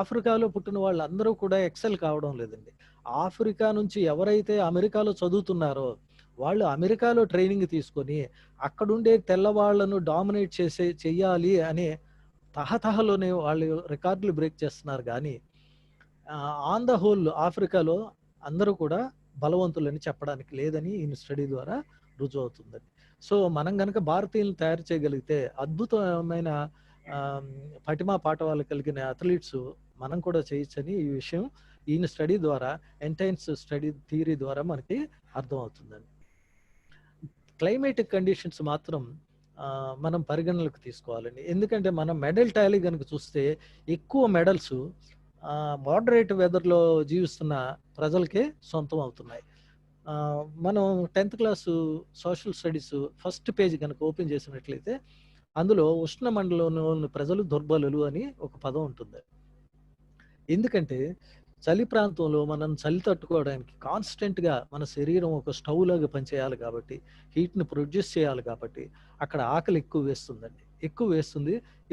ఆఫ్రికాలో పుట్టిన వాళ్ళందరూ కూడా ఎక్సెల్ కావడం లేదండి. ఆఫ్రికా నుంచి ఎవరైతే అమెరికాలో చదువుతున్నారో వాళ్ళు అమెరికాలో ట్రైనింగ్ తీసుకొని అక్కడుండే తెల్లవాళ్లను డామినేట్ చెయ్యాలి అనే తహతహలోనే వాళ్ళు రికార్డులు బ్రేక్ చేస్తున్నారు కానీ ఆన్ ద హోల్ ఆఫ్రికాలో అందరూ కూడా బలవంతులని చెప్పడానికి లేదని ఈ స్టడీ ద్వారా రుజువు అవుతుందండి. సో మనం కనుక భారతీయులను తయారు చేయగలిగితే అద్భుతమైన పటిమా పాఠవాలు కలిగిన అథ్లీట్స్ మనం కూడా చేయొచ్చని ఈ విషయం ఈయన స్టడీ ద్వారా, ఎంటైన్స్ స్టడీ థియరీ ద్వారా మనకి అర్థమవుతుందండి. క్లైమేటిక్ కండిషన్స్ మాత్రం మనం పరిగణలోకి తీసుకోవాలండి. ఎందుకంటే మనం మెడల్ టాలీ కనుక చూస్తే ఎక్కువ మెడల్స్ మోడరేట్ వెదర్లో జీవిస్తున్న ప్రజలకే సొంతం అవుతున్నాయి. మనం 10th class social studies first page కనుక ఓపెన్ చేసినట్లయితే అందులో ఉష్ణమండలంలో ఉన్న ప్రజలు దుర్బలులు అని ఒక పదం ఉంటుంది. ఎందుకంటే చలి ప్రాంతంలో మనం చలి తట్టుకోవడానికి కాన్స్టెంట్గా మన శరీరం ఒక స్టవ్ లాగా పనిచేయాలి కాబట్టి, హీట్ని ప్రొడ్యూస్ చేయాలి కాబట్టి అక్కడ ఆకలి ఎక్కువ వేస్తుందండి.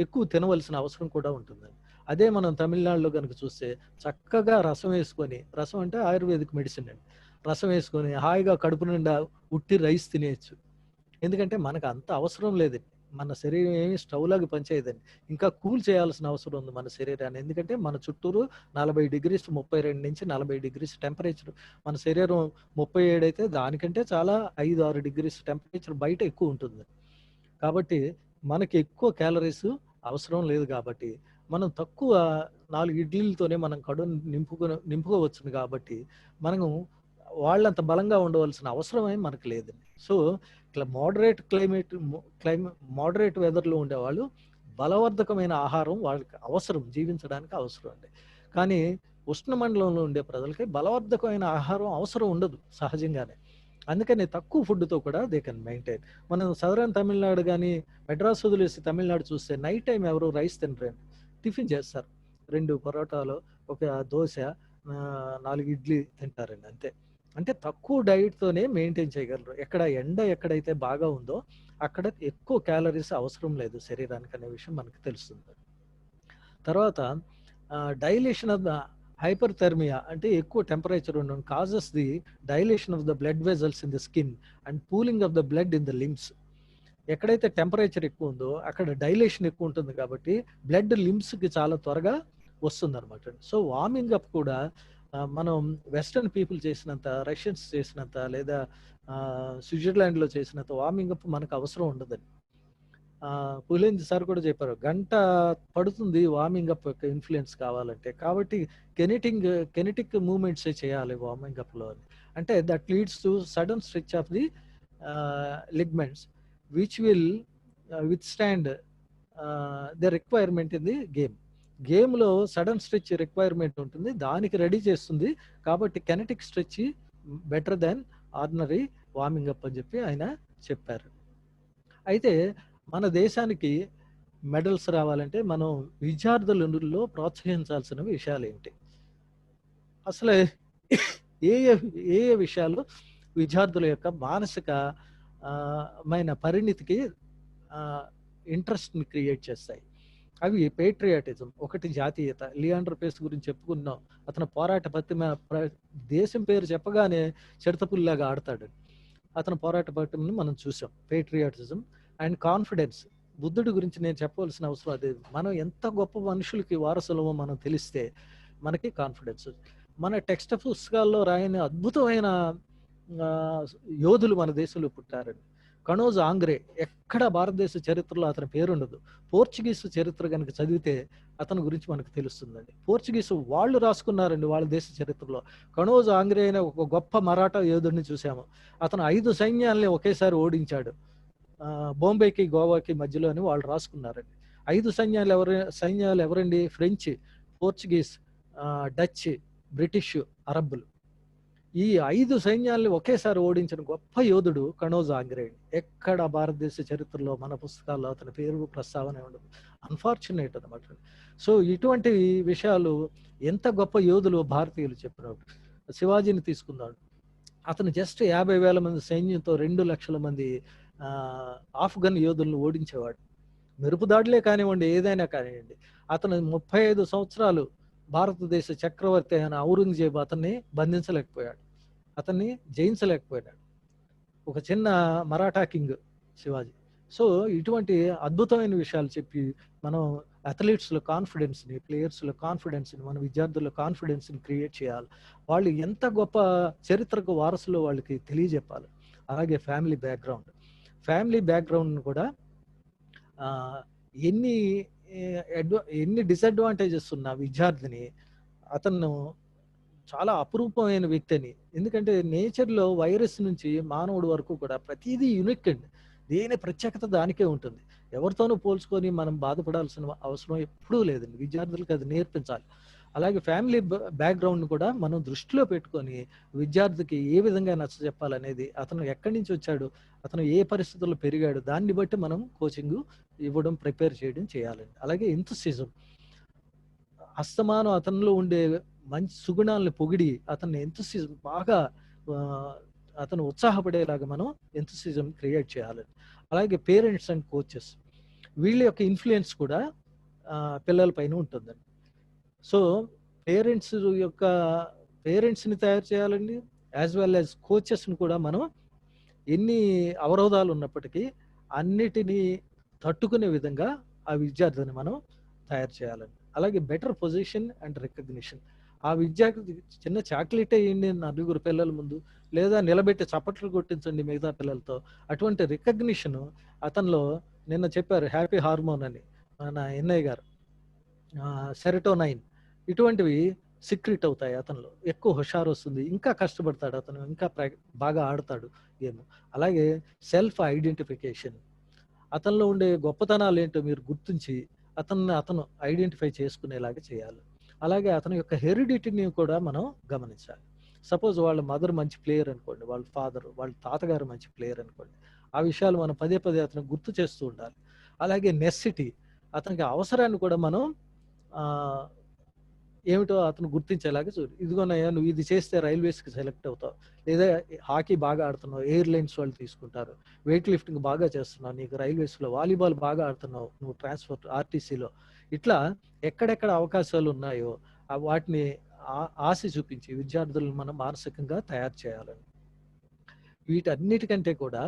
ఎక్కువ తినవలసిన అవసరం కూడా ఉంటుందండి. అదే మనం తమిళనాడులో కనుక చూస్తే చక్కగా రసం వేసుకొని, రసం అంటే ఆయుర్వేదిక్ మెడిసిన్ అండి, రసం వేసుకొని హాయిగా కడుపు నిండా ఉట్టి రైస్ తినేయచ్చు. ఎందుకంటే మనకు అంత అవసరం లేదండి. మన శరీరం ఏమి స్టవ్ లాగా పనిచేయదండి. ఇంకా కూల్ చేయాల్సిన అవసరం ఉంది మన శరీరాన్ని. ఎందుకంటే మన చుట్టూరు 40 డిగ్రీస్ 32 నుంచి 40 డిగ్రీస్ టెంపరేచర్. మన శరీరం 37 అయితే దానికంటే చాలా 5-6 డిగ్రీస్ టెంపరేచర్ బయట ఎక్కువ ఉంటుంది. కాబట్టి మనకి ఎక్కువ క్యాలరీస్ అవసరం లేదు కాబట్టి మనం తక్కువ 4 ఇడ్లీలతోనే మనం కడుపు నింపుకోవచ్చును కాబట్టి మనం వాళ్ళంత బలంగా ఉండవలసిన అవసరమే మనకు లేదండి. సో ఇట్లా మోడరేట్ వెదర్లో ఉండేవాళ్ళు బలవర్ధకమైన ఆహారం వాళ్ళకి అవసరం, జీవించడానికి అవసరం అండి. కానీ ఉష్ణమండలంలో ఉండే ప్రజలకి బలవర్ధకమైన ఆహారం అవసరం ఉండదు సహజంగానే. అందుకని తక్కువ ఫుడ్తో కూడా దే కెన్ మెయింటైన్. మనం సదరన్ తమిళనాడు కానీ మెడ్రాస్ వదిలేసి తమిళనాడు చూస్తే నైట్ టైం ఎవరు రైస్ తినరండి, టిఫిన్ చేస్తారు. 2 పరోటాలు, ఒక దోశ, 4 ఇడ్లీ తింటారండి అంతే. అంటే తక్కువ డైట్తోనే మెయింటైన్ చేయగలరు. ఎక్కడైతే బాగా ఉందో అక్కడ ఎక్కువ క్యాలరీస్ అవసరం లేదు శరీరానికి అనే విషయం మనకు తెలుస్తుంది. తర్వాత డైలేషన్ ఆఫ్ ద హైపర్థెర్మియా అంటే ఎక్కువ టెంపరేచర్ ఉండడం causes the dilation of the blood vessels in the skin and pooling of the blood in the limbs. ఎక్కడైతే టెంపరేచర్ ఎక్కువ ఉందో అక్కడ డైలేషన్ ఎక్కువ ఉంటుంది కాబట్టి బ్లడ్ లిమ్స్కి చాలా త్వరగా వస్తుంది అనమాట. సో వార్మింగ్ అప్ కూడా మనం వెస్టర్న్ పీపుల్ చేసినంత, రష్యన్స్ చేసినంత, లేదా స్విట్జర్లాండ్లో చేసినంత వార్మింగ్ అప్ మనకు అవసరం ఉండదండి. పులేంది సార్ కూడా చెప్పారు, గంట పడుతుంది వార్మింగ్ అప్ యొక్క ఇన్ఫ్లుయెన్స్ కావాలంటే. కాబట్టి కెనెటిక్ మూమెంట్స్ చేయాలి వార్మింగ్ అప్లో. అంటే that leads to sudden stretch of the ligaments which will withstand the requirement in the గేమ్లో సడన్ స్ట్రెచ్ రిక్వైర్మెంట్ ఉంటుంది, దానికి రెడీ చేస్తుంది. కాబట్టి kinetic stretch better than ordinary warming up అని చెప్పి ఆయన చెప్పారు. అయితే మన దేశానికి మెడల్స్ రావాలంటే మనం విద్యార్థులలో ప్రోత్సహించాల్సిన విషయాలు ఏమిటి, అసలు ఏ ఏ విషయాలు విద్యార్థుల యొక్క మానసికమైన పరిణితికి ఇంట్రెస్ట్ని క్రియేట్ చేస్తాయి? అవి పేట్రియాటిజం, ఒకటి జాతీయత. లియాండర్ పేస్ గురించి చెప్పుకున్నాం, అతను పోరాట పత్తిమ, దేశం పేరు చెప్పగానే చిడతపుల్లాగా ఆడతాడు. అతను పోరాట పత్తిమని మనం చూసాం. Patriotism and confidence. బుద్ధుడి గురించి నేను చెప్పవలసిన అవసరం అదే. మనం ఎంత గొప్ప మనుషులకి వారసులమో మనం తెలిస్తే మనకి కాన్ఫిడెన్స్. మన టెక్స్ట్ పుస్తకాల్లో రాయని అద్భుతమైన యోధులు మన దేశంలో పుట్టారండి. కనోజ్ ఆంగ్రే, ఎక్కడ భారతదేశ చరిత్రలో అతని పేరుండదు. పోర్చుగీసు చరిత్ర కనుక చదివితే అతని గురించి మనకు తెలుస్తుందండి. పోర్చుగీసు వాళ్ళు రాసుకున్నారండి వాళ్ళ దేశ చరిత్రలో. కనోజ్ ఆంగ్రే అనే ఒక గొప్ప మరాఠా యోధుడిని చూసాము. అతను 5 సైన్యాలని ఒకేసారి ఓడించాడు, బాంబేకి గోవాకి మధ్యలో అని వాళ్ళు రాసుకున్నారండి. 5 సైన్యాలు ఎవరండి? ఫ్రెంచ్, పోర్చుగీస్, డచ్, బ్రిటిష్, అరబ్బులు. ఈ 5 సైన్యాల్ని ఒకేసారి ఓడించిన గొప్ప యోధుడు కనోజ్ ఆంగ్రే. ఎక్కడ భారతదేశ చరిత్రలో మన పుస్తకాల్లో అతని పేరు ప్రస్తావన ఉండదు. అన్ఫార్చునేట్ అనమాట. సో ఇటువంటి విషయాలు ఎంత గొప్ప యోధులు భారతీయులు చెప్పినప్పుడు. శివాజీని తీసుకున్నాడు, అతను జస్ట్ 50,000 మంది సైన్యంతో 2 లక్షల మంది ఆఫ్ఘన్ యోధులను ఓడించేవాడు. మెరుపు దాడులే కానివ్వండి, ఏదైనా కానివ్వండి. అతను 35 సంవత్సరాలు భారతదేశ చక్రవర్తి అయిన ఔరంగజేబు అతన్ని బంధించలేకపోయాడు, అతన్ని జయించలేకపోయాడు. ఒక చిన్న మరాఠా కింగ్ శివాజీ. సో ఇటువంటి అద్భుతమైన విషయాలు చెప్పి మనం అథ్లీట్స్లో కాన్ఫిడెన్స్ని, ప్లేయర్స్లో కాన్ఫిడెన్స్ని, మన విద్యార్థుల కాన్ఫిడెన్స్ని క్రియేట్ చేయాలి. వాళ్ళు ఎంత గొప్ప చరిత్రకు వారసులో వాళ్ళకి తెలియజెప్పాలి. అలాగే ఫ్యామిలీ బ్యాక్గ్రౌండ్ కూడా ఎన్ని ఎన్ని డిసడ్వాంటేజెస్ ఉన్న విద్యార్థిని అతను చాలా అపురూపమైన వ్యక్తి అని. ఎందుకంటే నేచర్లో వైరస్ నుంచి మానవుడి వరకు కూడా ప్రతిదీ యూనిక్ అండి. దేని ప్రత్యేకత దానికే ఉంటుంది. ఎవరితోనూ పోల్చుకొని మనం బాధపడాల్సిన అవసరం ఎప్పుడూ లేదండి. విద్యార్థులకు అది నేర్పించాలి. అలాగే ఫ్యామిలీ బ్యాక్గ్రౌండ్ కూడా మనం దృష్టిలో పెట్టుకొని విద్యార్థికి ఏ విధంగా నచ్చజెప్పాలనేది, అతను ఎక్కడి నుంచి వచ్చాడు, అతను ఏ పరిస్థితుల్లో పెరిగాడు, దాన్ని బట్టి మనం కోచింగ్ ఇవ్వడం, ప్రిపేర్ చేయడం చేయాలండి. అలాగే ఎంతూసిజం, అస్తమానం అతనిలో ఉండే మంచి సుగుణాలను పొగిడి అతన్ని ఎంతూసిజం బాగా అతను ఉత్సాహపడేలాగా మనం ఎంతూసిజం క్రియేట్ చేయాలి. అలాగే పేరెంట్స్ అండ్ కోచెస్, వీళ్ళ యొక్క ఇన్ఫ్లుయెన్స్ కూడా పిల్లల పైన ఉంటుందండి. సో పేరెంట్స్ని తయారు చేయాలండి. యాజ్ వెల్ యాజ్ కోచెస్ని కూడా మనం ఎన్ని అవరోధాలు ఉన్నప్పటికీ అన్నిటినీ తట్టుకునే విధంగా ఆ విద్యార్థిని మనం తయారు చేయాలండి. అలాగే బెటర్ పొజిషన్ అండ్ రికగ్నిషన్, ఆ విద్యార్థి చిన్న చాక్లెట్ అయ్యింది నలుగురు పిల్లల ముందు, లేదా నిలబెట్టి చప్పట్లు కొట్టించండి మిగతా పిల్లలతో, అటువంటి రికగ్నిషన్ అతనిలో, నిన్న చెప్పారు హ్యాపీ హార్మోన్ అని మన ఎన్ఐ గారు, సెరటోనైన్, ఇటువంటివి సీక్రెట్ అవుతాయి. అతనిలో ఎక్కువ హుషారు వస్తుంది, ఇంకా కష్టపడతాడు అతను, ఇంకా బాగా ఆడతాడు గేమ్. అలాగే సెల్ఫ్ ఐడెంటిఫికేషన్, అతనిలో ఉండే గొప్పతనాలు ఏంటో మీరు గుర్తించి అతను ఐడెంటిఫై చేసుకునేలాగా చేయాలి. అలాగే అతని యొక్క హెరిడిటీని కూడా మనం గమనించాలి. సపోజ్ వాళ్ళ మదర్ మంచి ప్లేయర్ అనుకోండి, వాళ్ళ ఫాదర్, వాళ్ళ తాతగారు మంచి ప్లేయర్ అనుకోండి, ఆ విషయాలు మనం పదే పదే అతను గుర్తు చేస్తూ ఉండాలి. అలాగే నెస్సిటీ, అతనికి అవసరాన్ని కూడా మనం ఏమిటో అతను గుర్తించేలాగా చూడు. ఇదిగోనయ్యా నువ్వు ఇది చేస్తే రైల్వేస్కి సెలెక్ట్ అవుతావు, లేదా హాకీ బాగా ఆడుతున్నావు ఎయిర్లైన్స్ వాళ్ళు తీసుకుంటారు, వెయిట్ లిఫ్టింగ్ బాగా చేస్తున్నావు నీకు రైల్వేస్లో, వాలీబాల్ బాగా ఆడుతున్నావు నువ్వు ట్రాన్స్పోర్ట్ ఆర్టీసీలో, ఇట్లా ఎక్కడెక్కడ అవకాశాలు ఉన్నాయో వాటిని ఆశ చూపించి విద్యార్థులను మనం మానసికంగా తయారు చేయాలని. వీటన్నిటికంటే కూడా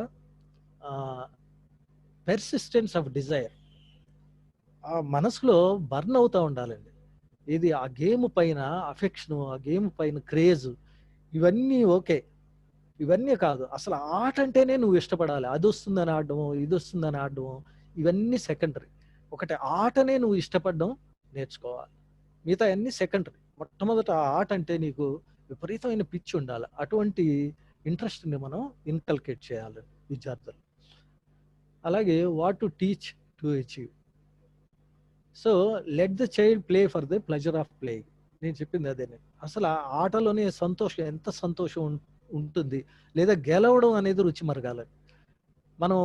పెర్సిస్టెన్స్ ఆఫ్ డిజైర్, ఆ మనసులో బర్న్ అవుతూ ఉండాలండి. ఇది ఆ గేమ్ పైన అఫెక్షను, ఆ గేమ్ పైన క్రేజ్, ఇవన్నీ ఓకే, ఇవన్నీ కాదు, అసలు ఆట అంటేనే నువ్వు ఇష్టపడాలి. అది వస్తుందని ఆడడము, ఇది వస్తుందని ఆడడము, ఇవన్నీ సెకండరీ. ఒకటి ఆటనే నువ్వు ఇష్టపడడం నేర్చుకోవాలి, మిగతా అన్ని సెకండరీ. మొట్టమొదట ఆట అంటే నీకు విపరీతమైన పిచ్చి ఉండాలి. అటువంటి ఇంట్రెస్ట్ని మనం ఇన్కల్కేట్ చేయాలి విద్యార్థులు. అలాగే what to teach to achieve. So let the child play for the pleasure of playing. నేను చెప్పింది అదే. అసలు ఆ ఆటలోనే సంతోషం, ఎంత సంతోషం ఉంటుంది, లేదా గెలవడం అనేది రుచి మరగాలని. మనం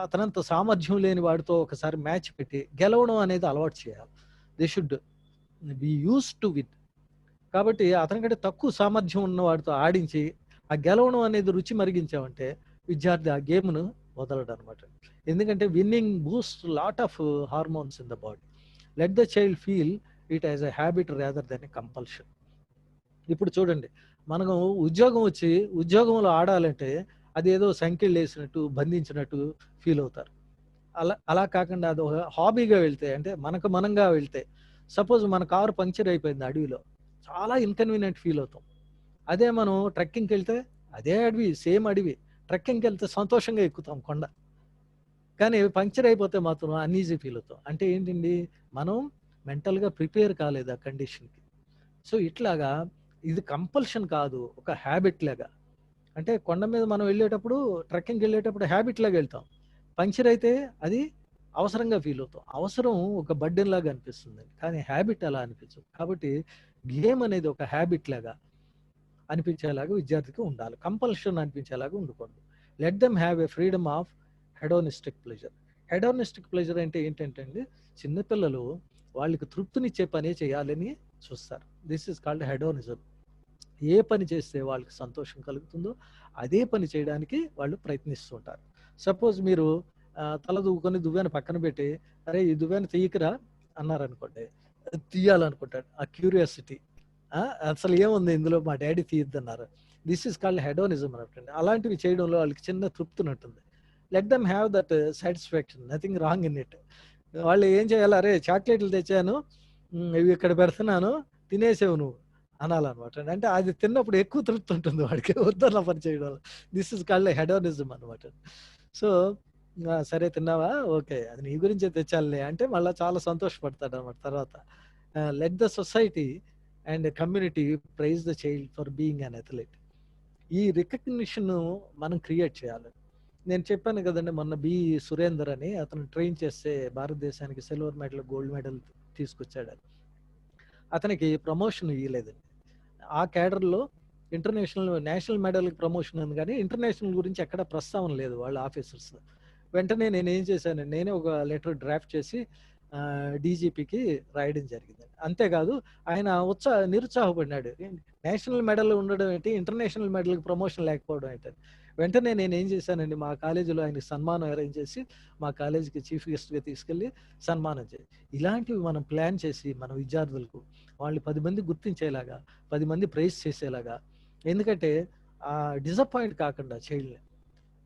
అతనంత సామర్థ్యం లేని వాడితో ఒకసారి మ్యాచ్ పెట్టి గెలవడం అనేది అలవాటు చేయాలి. They should be use to win. కాబట్టి అతనికంటే తక్కువ సామర్థ్యం ఉన్న వాడితో ఆడించి ఆ గెలవడం అనేది రుచి మరిగించామంటే విద్యార్థి ఆ గేమ్ను వదలడు అనమాట. ఎందుకంటే winnowing Boost lot of hormones in the body. Let the child feel it as a habit rather than a compulsion. ఇప్పుడు చూడండి, మనకు ఉద్యోగం వచ్చి ఉద్యోగంలో ఆడాలంటే అదేదో సంఖ్యలు వేసినట్టు బంధించినట్టు ఫీల్ అవుతారు. అలా కాకుండా అది ఒక హాబీగా వెళ్తే, అంటే మనంగా వెళ్తే, సపోజ్ మన కారు పంక్చర్ అయిపోయింది అడవిలో, చాలా ఇన్కన్వీనియంట్ ఫీల్ అవుతాం. అదే మనం ట్రెక్కింగ్కి వెళ్తే అదే అడవి, సేమ్ అడవి, ట్రెక్కింగ్కి వెళ్తే సంతోషంగా ఎక్కుతాం కొండ. కానీ పంక్చర్ అయిపోతే మాత్రం అన్ఈజీ ఫీల్ అవుతాం. అంటే ఏంటండి, మనం మెంటల్గా ప్రిపేర్ కాలేదు ఆ కండిషన్కి. సో ఇట్లాగా ఇది కంపల్షన్ కాదు, ఒక హ్యాబిట్ లాగా. అంటే కొండ మీద మనం వెళ్ళేటప్పుడు, ట్రెక్కింగ్కి వెళ్ళేటప్పుడు హ్యాబిట్ లాగా వెళ్తాం, పంక్చర్ అయితే అది అవసరంగా ఫీల్ అవుతాం. అవసరం ఒక బర్డెన్ లాగా అనిపిస్తుంది, కానీ హ్యాబిట్ అలా అనిపించదు. కాబట్టి గేమ్ అనేది ఒక హ్యాబిట్ లాగా అనిపించేలాగా విద్యార్థికి ఉండాలి, కంపల్షన్ అనిపించేలాగా ఉండకూడదు. Let them have a freedom of hedonistic pleasure. Hedonistic pleasure అంటే ఏంటంటే అండి, చిన్నపిల్లలు వాళ్ళకి తృప్తినిచ్చే పనే చేయాలని చూస్తారు. This is called hedonism. ఏ పని చేస్తే వాళ్ళకి సంతోషం కలుగుతుందో అదే పని చేయడానికి వాళ్ళు ప్రయత్నిస్తుంటారు. సపోజ్ మీరు తల దువ్వుకొని దువ్వాన్ని పక్కన పెట్టి, అరే ఈ దువ్వాన్ని తీయకరా అన్నారనుకోండి, తీయాలనుకుంటాడు. ఆ క్యూరియాసిటీ, అసలు ఏముంది ఇందులో, మా డాడీ తీయద్దన్నారు. దిస్ ఈజ్ కాల్డ్ హెడోనిజం అనటండి. అలాంటివి చేయడంలో వాళ్ళకి చిన్న తృప్తి ఉంటుంది. Let them have that satisfaction, nothing wrong in it. వాళ్ళు ఏం చేయాలి, అరే చాక్లెట్లు తెచ్చాను, ఇవి ఇక్కడ పెడుతున్నాను, తినేసేవు నువ్వు అనాలన్నమాట. అంటే అది తిన్నప్పుడు ఎక్కువ తృప్తి ఉంటుంది వాడికి వద్దన్న పని చేయడం. దిస్ ఇస్ కాల్డ్ హెడోనిజం అనమాట. సో సరే తిన్నావా, ఓకే, అది నీ గురించే తెచ్చాలే అంటే మళ్ళీ చాలా సంతోషపడతాడు అనమాట. తర్వాత let the society and community praise the child for being an athlete. ఈ రికగ్నిషన్ మనం క్రియేట్ చేయాలి. నేను చెప్పాను కదండి, మొన్న బి సురేందర్ అని అతను ట్రైన్ చేస్తే భారతదేశానికి సిల్వర్ మెడల్, గోల్డ్ మెడల్ తీసుకొచ్చాడు. అతనికి ప్రమోషన్ ఇవ్వలేదండి. ఆ క్యాడర్లో నేషనల్ మెడల్కి ప్రమోషన్ ఉంది, కానీ ఇంటర్నేషనల్ గురించి ఎక్కడ ప్రస్తావన లేదు వాళ్ళ ఆఫీసర్స్. వెంటనే నేను ఏం చేశాను, నేనే ఒక లెటర్ డ్రాఫ్ట్ చేసి డీజీపీకి రాయడం జరిగింది. అంతేకాదు ఆయన నిరుత్సాహపడినాడు, నేషనల్ మెడల్ ఉండడం ఏంటి, ఇంటర్నేషనల్ మెడల్కి ప్రమోషన్ లేకపోవడం ఏంటి. వెంటనే నేను ఏం చేశానండి, మా కాలేజీలో ఆయనకి సన్మానం అరేంజ్ చేసి మా కాలేజీకి చీఫ్ గెస్ట్గా తీసుకెళ్ళి సన్మానం చేసి, ఇలాంటివి మనం ప్లాన్ చేసి మన విద్యార్థులకు వాళ్ళు 10 మంది గుర్తించేలాగా, 10 మంది ప్రైజ్ చేసేలాగా, ఎందుకంటే డిసప్పాయింట్ కాకుండా చైల్డ్ని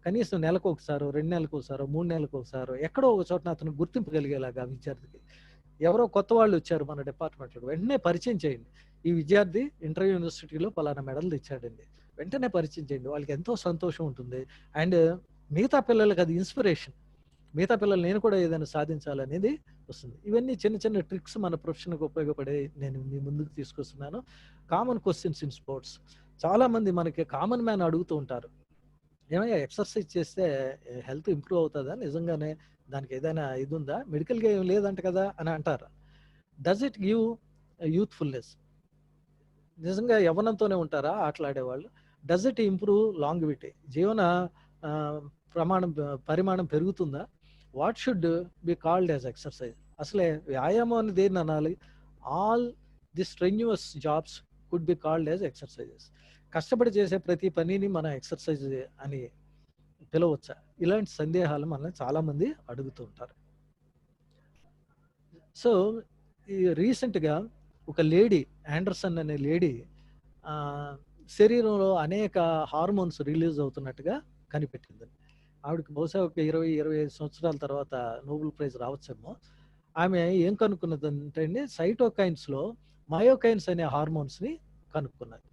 కనీసం నెలకు ఒకసారో, 2 నెలలకు ఒకసారో, 3 నెలలకు ఒకసారో ఎక్కడో ఒక చోట అతను గుర్తింపు కలిగేలాగా విద్యార్థికి. ఎవరో కొత్త వాళ్ళు వచ్చారు మన డిపార్ట్మెంట్లో, వెంటనే పరిచయం చేయండి, ఈ విద్యార్థి ఇంటర్ యూనివర్సిటీలో పలానా మెడల్ తెచ్చాడండి, వెంటనే పరిచయం చేయండి. వాళ్ళకి ఎంతో సంతోషం ఉంటుంది. అండ్ మిగతా పిల్లలకి అది ఇన్స్పిరేషన్, మిగతా పిల్లలు నేను కూడా ఏదైనా సాధించాలనేది వస్తుంది. ఇవన్నీ చిన్న చిన్న ట్రిక్స్ మన ప్రొఫెషన్కి ఉపయోగపడే నేను మీ ముందుకు తీసుకొస్తున్నాను. Common questions in sports. చాలా మంది మనకి కామన్ మ్యాన్ అడుగుతూ ఉంటారు, ఏమయ్యా ఎక్సర్సైజ్ చేస్తే హెల్త్ ఇంప్రూవ్ అవుతుందా, నిజంగానే దానికి ఏదైనా ఇది ఉందా, మెడికల్గా ఏం లేదంట కదా అని అంటారు. Does it give youthfulness? నిజంగా యవ్వనంతోనే ఉంటారా ఆటలాడేవాళ్ళు? Does it improve longevity? జీవన పరిమాణం పెరుగుతుందా? What should be called as exercise? అసలే వ్యాయామం అని దేన్ని అనాలి? All the strenuous jobs could be called as exercises. కష్టపడి చేసే ప్రతి పనిని మనం ఎక్సర్సైజ్ అని పిలవచ్చా? ఇలాంటి సందేహాలు మనల్ని చాలా మంది అడుగుతూ ఉంటారు. సో ఈ రీసెంట్గా ఒక లేడీ, ఆండర్సన్ అనే లేడీ శరీరంలో అనేక హార్మోన్స్ రిలీజ్ అవుతున్నట్టుగా కనిపెట్టింది. ఆవిడకి బహుశా ఒక 20-25 సంవత్సరాల తర్వాత నోబెల్ ప్రైజ్ రావచ్చేమో. ఆమె ఏం కనుక్కున్నదంటే అండి, సైటోకైన్స్లో మయోకైన్స్ అనే హార్మోన్స్ని కనుక్కున్నది.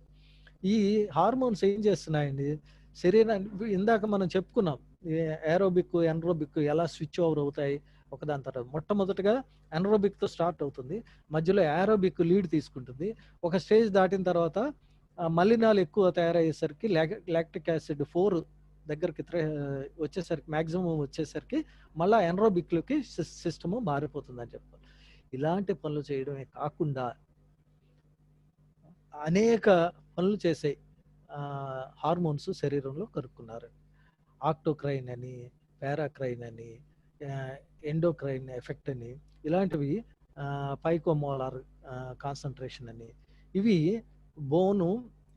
ఈ హార్మోన్స్ ఏం చేస్తున్నాయండి, శరీరాన్ని ఇందాక మనం చెప్పుకున్నాం, ఏరోబిక్ ఎన్రోబిక్ ఎలా స్విచ్ ఓవర్ అవుతాయి ఒకదాని తర్వాత. మొట్టమొదటిగా ఎన్రోబిక్తో స్టార్ట్ అవుతుంది, మధ్యలో ఏరోబిక్ లీడ్ తీసుకుంటుంది, ఒక స్టేజ్ దాటిన తర్వాత మలినాలు ఎక్కువ తయారయ్యేసరికి లాక్టిక్ యాసిడ్ 4 దగ్గరికి వచ్చేసరికి, మ్యాక్సిమం వచ్చేసరికి మళ్ళీ ఎన్రోబిక్లోకి సిస్టము మారిపోతుందని చెప్పాలి. ఇలాంటి పనులు చేయడమే కాకుండా అనేక పనులు చేసే హార్మోన్స్ శరీరంలో కనుక్కున్నారు. ఆక్టోక్రైన్ అని, పారాక్రైన్ అని, ఎండోక్రైన్ ఎఫెక్ట్ అని, ఇలాంటివి పైకోమోలార్ కాన్సన్ట్రేషన్ అని, ఇవి బోను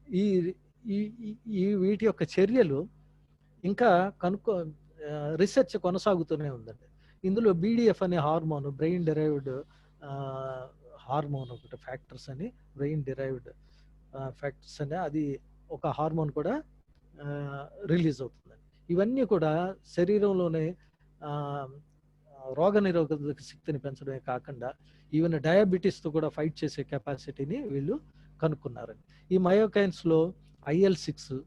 ఈ వీటి యొక్క చర్యలు ఇంకా రీసెర్చ్ కొనసాగుతూనే ఉందండి. ఇందులో బీడిఎఫ్ అనే హార్మోన్, బ్రెయిన్ డిరైవ్డ్ హార్మోన్ ఒకటి, ఫ్యాక్టర్స్ అని, బ్రెయిన్ డిరైవ్డ్ ఫ్యాక్టర్స్ అని, అది ఒక హార్మోన్ కూడా రిలీజ్ అవుతుందండి. ఇవన్నీ కూడా శరీరంలోనే రోగనిరోధక శక్తిని పెంచడమే కాకుండా ఈవెన్ డయాబెటీస్తో కూడా ఫైట్ చేసే కెపాసిటీని వీళ్ళు కనుక్కున్నారండి. ఈ మయోకైన్స్లో IL-6,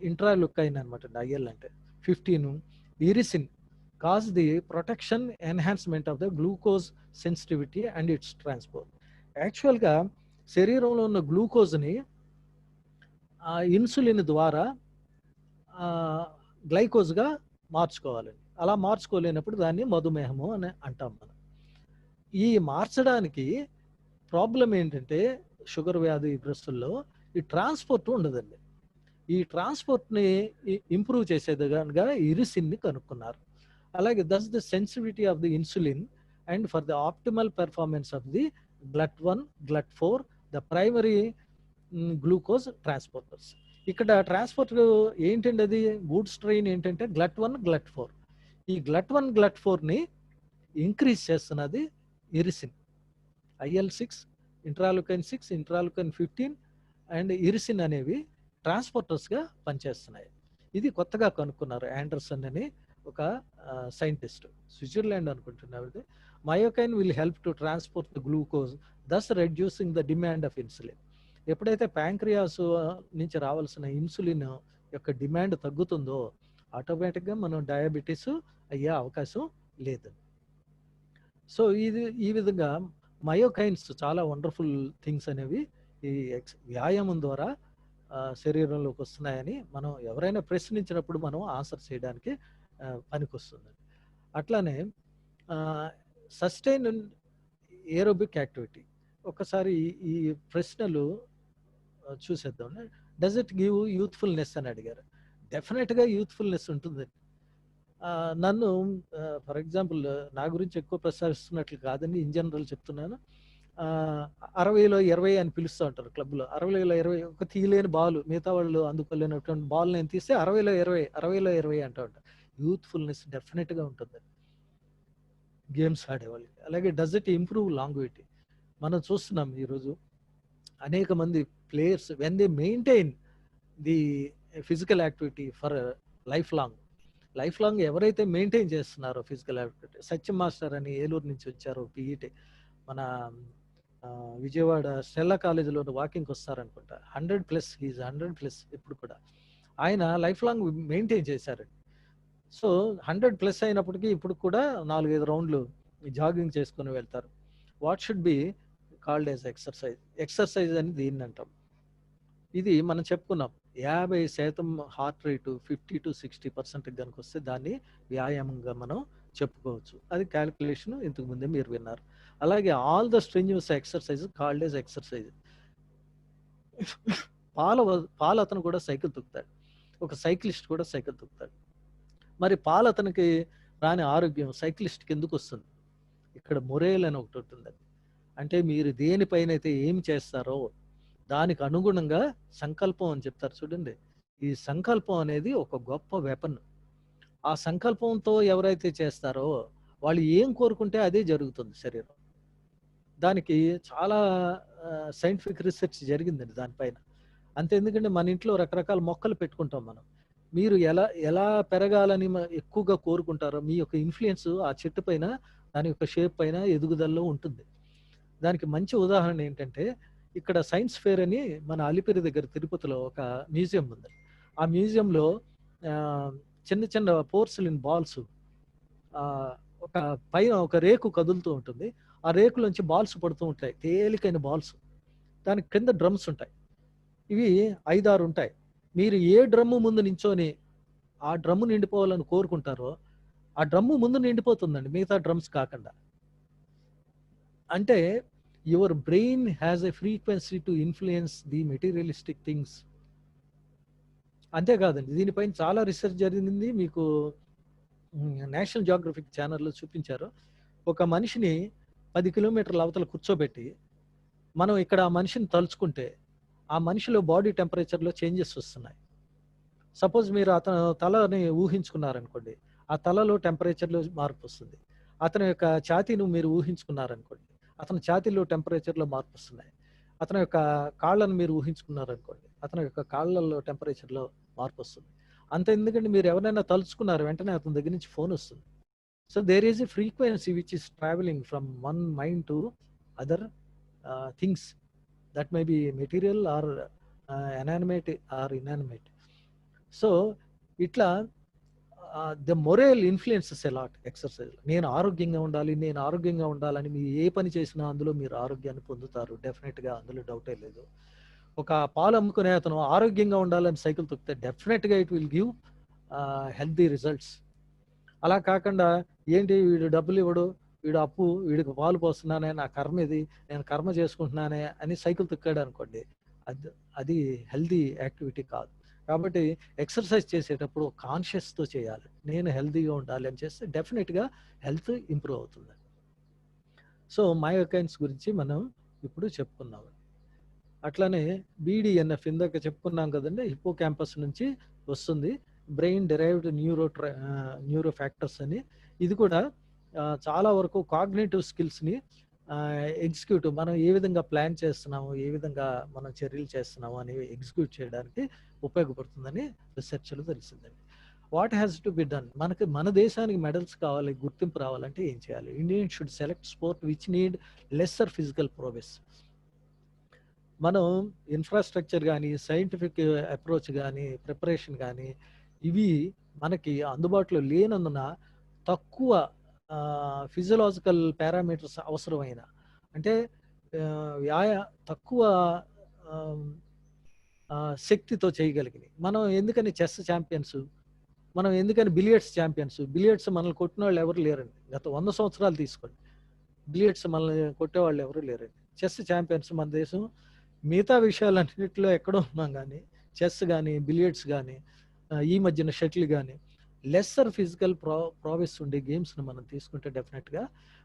ఇంట్రాలుకైన్ అనమాట, IL అంటే 15, irisin cause the protection enhancement of the glucose sensitivity and its transport. యాక్చువల్గా శరీరంలో ఉన్న గ్లూకోజ్ని ఇన్సులిన్ ద్వారా గ్లైకోజ్గా మార్చుకోవాలండి. అలా మార్చుకోలేనప్పుడు దాన్ని మధుమేహము అని అంటాం మనం. ఈ మార్చడానికి ప్రాబ్లం ఏంటంటే, షుగర్ వ్యాధిగ్రస్తుల్లో ఈ ట్రాన్స్పోర్ట్ ఉండదండి. ఈ ట్రాన్స్పోర్ట్ని ఇంప్రూవ్ చేసేది కనుక ఇరిసిన్ని కనుక్కున్నారు. అలాగే thus the sensitivity of the insulin and for the optimal performance of the GLUT1, GLUT4, the primary glucose transporters. ఇక్కడ ట్రాన్స్పోర్ట్ ఏంటండి, అది గుడ్ స్ట్రెయిన్ ఏంటంటే GLUT1, GLUT4. ఈ GLUT1, GLUT4ని ఇంక్రీజ్ చేస్తున్నది ఇరిసిన్. IL-6, ఇంట్రాలుకైన్ 6, ఇంట్రాలుకైన్ 15 అండ్ ఇరిసిన్ అనేవి ట్రాన్స్పోర్టర్స్గా పనిచేస్తున్నాయి. ఇది కొత్తగా కనుక్కున్నారు ఆండర్సన్ అని ఒక సైంటిస్ట్, స్విట్జర్లాండ్ అనుకుంటున్నాడు. Myokine will help to transport the glucose, thus reducing the demand of insulin. ఎప్పుడైతే ప్యాంక్రియాస్ నుంచి రావాల్సిన ఇన్సులిన్ యొక్క డిమాండ్ తగ్గుతుందో ఆటోమేటిక్గా మనం డయాబెటీస్ అయ్యే అవకాశం లేదు. సో ఈ విధంగా మయోకైన్స్ చాలా వండర్ఫుల్ థింగ్స్ అనేవి ఈ వ్యాయామం ద్వారా శరీరంలోకి వస్తున్నాయని మనం ఎవరైనా ప్రశ్నించినప్పుడు మనం ఆన్సర్ చేయడానికి పనికొస్తుంది. అట్లానే సస్టైన్ ఏరోబిక్ యాక్టివిటీ, ఒకసారి ఈ ప్రశ్నలు చూసేద్దాం. డస్ ఇట్ గివ్ యూత్ఫుల్నెస్ అని అడిగారు. డెఫినెట్గా యూత్ఫుల్నెస్ ఉంటుంది. నన్ను ఫర్ ఎగ్జాంపుల్ నా గురించి ఎక్కువ ప్రస్తావిస్తున్నట్లు కాదని ఇన్ జనరల్ చెప్తున్నాను. 60లో 20 అని పిలుస్తూ ఉంటారు క్లబ్లో. 60లో 20 ఒక తీయలేని బాల్, మిగతా వాళ్ళు అందుకోలేనటువంటి బాల్ నేను తీస్తే 60లో 20 అంటూ ఉంటారు. యూత్ఫుల్నెస్ డెఫినెట్గా ఉంటుంది గేమ్స్ ఆడేవాళ్ళకి. అలాగే డస్ ఇట్ ఇంప్రూవ్ లాంగ్విటీ, మనం చూస్తున్నాం ఈరోజు అనేక మంది players when they maintain the physical activity for life long ఎవరైతే మెయింటైన్ చేస్తున్నారో ఫిజికల్ యాక్టివిటీ. సత్యం మాస్టర్ అని ఏలూరు నుంచి వచ్చారు, పిఈటి, మన విజయవాడ స్టెల్లా కాలేజీలో వాకింగ్కి వస్తారనుకుంటా. 100+ ఈజ్ 100+ ఇప్పుడు కూడా ఆయన లైఫ్ లాంగ్ మెయింటైన్ చేశారండి. సో 100+ అయినప్పటికీ ఇప్పుడు కూడా 4-5 రౌండ్లు జాగింగ్ చేసుకుని వెళ్తారు. What should be called as exercise అని దీన్ని అంటాం. ఇది మనం చెప్పుకున్నాం 50% హార్ట్ రేటు 50 to 60% కనుక వస్తే దాన్ని వ్యాయామంగా మనం చెప్పుకోవచ్చు. అది క్యాలిక్యులేషన్ ఇంతకు ముందే మీరు విన్నారు. అలాగే all the strenuous exercise called as exercise. పాలతను కూడా సైకిల్ తొక్కుతాడు, ఒక సైక్లిస్ట్ కూడా సైకిల్ తొక్కుతాడు. మరి పాలతనికి రాని ఆరోగ్యం సైక్లిస్ట్కి ఎందుకు వస్తుంది? ఇక్కడ మొరేల్ అని ఒకటి ఉంటుంది. అంటే మీరు దేనిపైన అయితే ఏం చేస్తారో దానికి అనుగుణంగా సంకల్పం అని చెప్తారు చూడండి. ఈ సంకల్పం అనేది ఒక గొప్ప వెపన్. ఆ సంకల్పంతో ఎవరైతే చేస్తారో వాళ్ళు ఏం కోరుకుంటే అదే జరుగుతుంది శరీరం. దానికి చాలా సైంటిఫిక్ రీసెర్చ్ జరిగిందండి దానిపైన. అంతే, ఎందుకంటే మన ఇంట్లో రకరకాల మొక్కలు పెట్టుకుంటాం మనం. మీరు ఎలా పెరగాలని ఎక్కువగా కోరుకుంటారో మీ యొక్క ఇన్ఫ్లుయెన్స్ ఆ చెట్టు పైన, దాని యొక్క షేప్ పైన, ఎదుగుదలలో ఉంటుంది. దానికి మంచి ఉదాహరణ ఏంటంటే, ఇక్కడ సైన్స్ ఫేర్ అని మన అలిపిరి దగ్గర తిరుపతిలో ఒక మ్యూజియం ఉంది. ఆ మ్యూజియంలో చిన్న చిన్న పోర్సిలిన్ బాల్స్, ఒక పైన ఒక రేకు కదులుతూ ఉంటుంది. ఆ రేకులోంచి బాల్స్ పడుతూ ఉంటాయి, తేలికైన బాల్స్. దానికి కింద డ్రమ్స్ ఉంటాయి. ఇవి 5-6 ఉంటాయి. మీరు ఏ డ్రమ్ము ముందు నించొని ఆ డ్రమ్ము నిండిపోవాలని కోరుకుంటారో ఆ డ్రమ్ము ముందు నిండిపోతుందండి, మిగతా డ్రమ్స్ కాకుండా. అంటే your brain has a frequency to influence the materialistic things. అంతేకాదండి, దీనిపైన చాలా రీసెర్చ్ జరిగింది. మీకు నేషనల్ జియోగ్రఫిక్ ఛానల్లో చూపించారు. ఒక మనిషిని 10 కిలోమీటర్ల అవతల కూర్చోబెట్టి మనం ఇక్కడ ఆ మనిషిని తలుచుకుంటే ఆ మనిషిలో బాడీ టెంపరేచర్లో చేంజెస్ వస్తున్నాయి. సపోజ్ మీరు అతను తలని ఊహించుకున్నారనుకోండి, ఆ తలలో టెంపరేచర్లో మార్పు వస్తుంది. అతని యొక్క ఛాతీను మీరు ఊహించుకున్నారనుకోండి, అతని ఛాతీలో టెంపరేచర్లో మార్పు వస్తున్నాయి. అతని యొక్క కాళ్ళను మీరు ఊహించుకున్నారనుకోండి, అతని యొక్క కాళ్ళల్లో టెంపరేచర్లో మార్పు వస్తుంది. అంత ఎందుకంటే మీరు ఎవరైనా తలుచుకున్నారు వెంటనే అతని దగ్గర నుంచి ఫోన్ వస్తుంది. So there is a frequency which is travelling from one mind to other things that may be material or animate or inanimate. So ఇట్లా the moral influences a lot exercise. నేను ఆరోగ్యంగా ఉండాలని మీరు ఏ పని చేసినా అందులో మీరు ఆరోగ్యాన్ని పొందుతారు డెఫినెట్గా, అందులో డౌటే లేదు. ఒక పాలు అమ్ముకునే అతను ఆరోగ్యంగా ఉండాలని సైకిల్ తొక్కితే డెఫినెట్గా it will give healthy results. అలా కాకుండా ఏంటి వీడు డబ్బులు ఇవ్వడు, వీడు అప్పు, వీడికి పాలు పోస్తున్నానే, నా కర్మ ఇది, నేను కర్మ చేసుకుంటున్నానే అని సైకిల్ తొక్కాడు అనుకోండి, అది హెల్తీ యాక్టివిటీ కాదు. కాబట్టి ఎక్సర్సైజ్ చేసేటప్పుడు కాన్షియస్తో చేయాలి. నేను హెల్తీగా ఉండాలి అని చేస్తే డెఫినెట్గా హెల్త్ ఇంప్రూవ్ అవుతుంది. సో మయోకైన్స్ గురించి మనం ఇప్పుడు చెప్పుకున్నాం. అట్లానే BDNF ఇందాక చెప్పుకున్నాం కదండి, హిప్పో క్యాంపస్ నుంచి వస్తుంది, బ్రెయిన్ డెరైవ్డ్ న్యూరో ఫ్యాక్టర్స్ అని. ఇది కూడా చాలా వరకు కాగ్నిటివ్ స్కిల్స్ని ఎగ్జిక్యూటివ్, మనం ఏ విధంగా ప్లాన్ చేస్తున్నాము, ఏ విధంగా మనం చర్యలు చేస్తున్నాము అని ఎగ్జిక్యూట్ చేయడానికి ఉపయోగపడుతుందని రీసెర్చ్లో తెలిసిందండి. What has to be done? మనకి మన దేశానికి మెడల్స్ కావాలి, గుర్తింపు రావాలంటే ఏం చేయాలి? Indian should select sport which need lesser physical progress. మనం ఇన్ఫ్రాస్ట్రక్చర్ కానీ, సైంటిఫిక్ అప్రోచ్ కానీ, ప్రిపరేషన్ కానీ ఇవి మనకి అందుబాటులో లేనందున తక్కువ ఫిజియలాజికల్ పారామీటర్స్ అవసరమైన, అంటే తక్కువ శక్తితో చేయగలిగినాయి. మనం ఎందుకని చెస్ ఛాంపియన్స్, మనం ఎందుకని బిలియర్డ్స్ ఛాంపియన్స్? బిలియర్డ్స్ మనల్ని కొట్టిన వాళ్ళు ఎవరు లేరండి. గత 100 సంవత్సరాలు తీసుకోండి, బిలియర్డ్స్ మనల్ని కొట్టేవాళ్ళు ఎవరు లేరండి. చెస్ ఛాంపియన్స్ మన దేశం. మిగతా విషయాలన్నింటిలో ఎక్కడో ఉన్నాం కానీ చెస్ కానీ, బిలియర్డ్స్ కానీ, ఈ మధ్యన షటిల్ కానీ, లెస్సర్ ఫిజికల్ ప్రావెస్ ఉండే గేమ్స్ని మనం తీసుకుంటే డెఫినెట్గా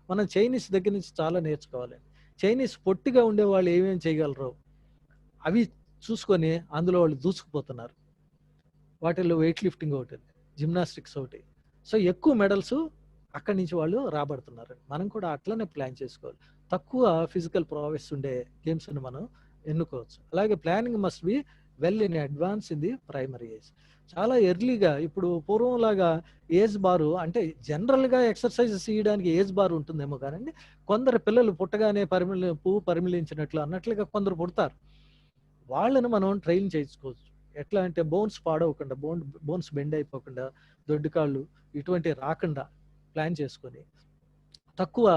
మనం చైనీస్ దగ్గర నుంచి చాలా నేర్చుకోవాలి. చైనీస్ పొట్టిగా ఉండే వాళ్ళు ఏమేమి చేయగలరో అవి చూసుకొని అందులో వాళ్ళు దూసుకుపోతున్నారు. వాటిల్లో వెయిట్ లిఫ్టింగ్ ఒకటి, జిమ్నాస్టిక్స్ ఒకటి. సో ఎక్కువ మెడల్స్ అక్కడి నుంచి వాళ్ళు రాబడుతున్నారు. మనం కూడా అట్లనే ప్లాన్ చేసుకోవాలి. తక్కువ ఫిజికల్ ప్రావెస్ ఉండే గేమ్స్ని మనం ఎన్నుకోవచ్చు. అలాగే planning must be well in advance in the primary age. చాలా ఎర్లీగా, ఇప్పుడు పూర్వంలాగా ఏజ్ బారు అంటే జనరల్గా ఎక్సర్సైజెస్ చేయడానికి ఏజ్ బార్ ఉంటుందేమో కానీ కొందరు పిల్లలు పుట్టగానే పువ్వు పరిమళించినట్లు అన్నట్లుగా కొందరు పుడతారు. వాళ్ళను మనం ట్రైన్ చేసుకోవచ్చు. ఎట్లా అంటే బోన్స్ పాడవకుండా, బోన్స్ బెండ్ అయిపోకుండా, దొడ్డికాళ్ళు ఇటువంటి రాకుండా ప్లాన్ చేసుకొని తక్కువ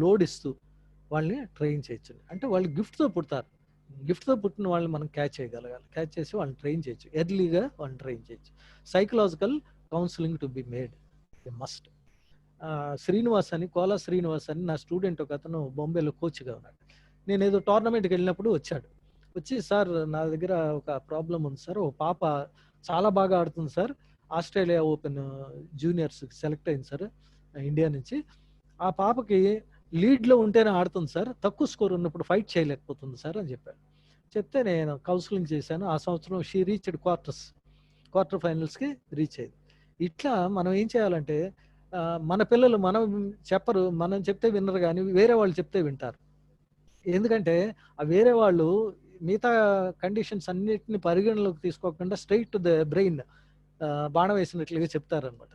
లోడ్ ఇస్తూ వాళ్ళని ట్రైన్ చేయొచ్చు. అంటే వాళ్ళు గిఫ్ట్తో పుడతారు. గిఫ్ట్తో పుట్టిన వాళ్ళని మనం క్యాచ్ చేయగలగాలి. క్యాచ్ చేసి వాళ్ళని ట్రైన్ చేయొచ్చు, ఎర్లీగా వాళ్ళని ట్రైన్ చేయొచ్చు. Psychological counselling to be made a must. Srinivas అని, కోలా శ్రీనివాస్ అని నా స్టూడెంట్ ఒక అతను బాంబేలో కోచ్గా ఉన్నాడు. నేను ఏదో టోర్నమెంట్కి వెళ్ళినప్పుడు వచ్చి సార్ నా దగ్గర ఒక ప్రాబ్లం ఉంది సార్, ఓ పాప చాలా బాగా ఆడుతుంది sir, Australia open juniors select అయింది సార్ ఇండియా నుంచి. ఆ పాపకి లీడ్లో ఉంటేనే ఆడుతుంది సార్, తక్కువ స్కోర్ ఉన్నప్పుడు ఫైట్ చేయలేకపోతుంది సార్ అని చెప్పాడు. చెప్తే నేను కౌన్సిలింగ్ చేశాను. ఆ సంవత్సరం షీ రీచ్డ్ క్వార్టర్ ఫైనల్స్కి రీచ్ అయ్యింది. ఇట్లా మనం ఏం చేయాలంటే మన పిల్లలు మనం చెప్పరు, మనం చెప్తే వినరు కానీ వేరే వాళ్ళు చెప్తే వింటారు. ఎందుకంటే ఆ వేరే వాళ్ళు మిగతా కండిషన్స్ అన్నిటిని పరిగణలోకి తీసుకోకుండా స్ట్రైట్ టు ద బ్రెయిన్ బాణం వేసినట్లుగా చెప్తారనమాట.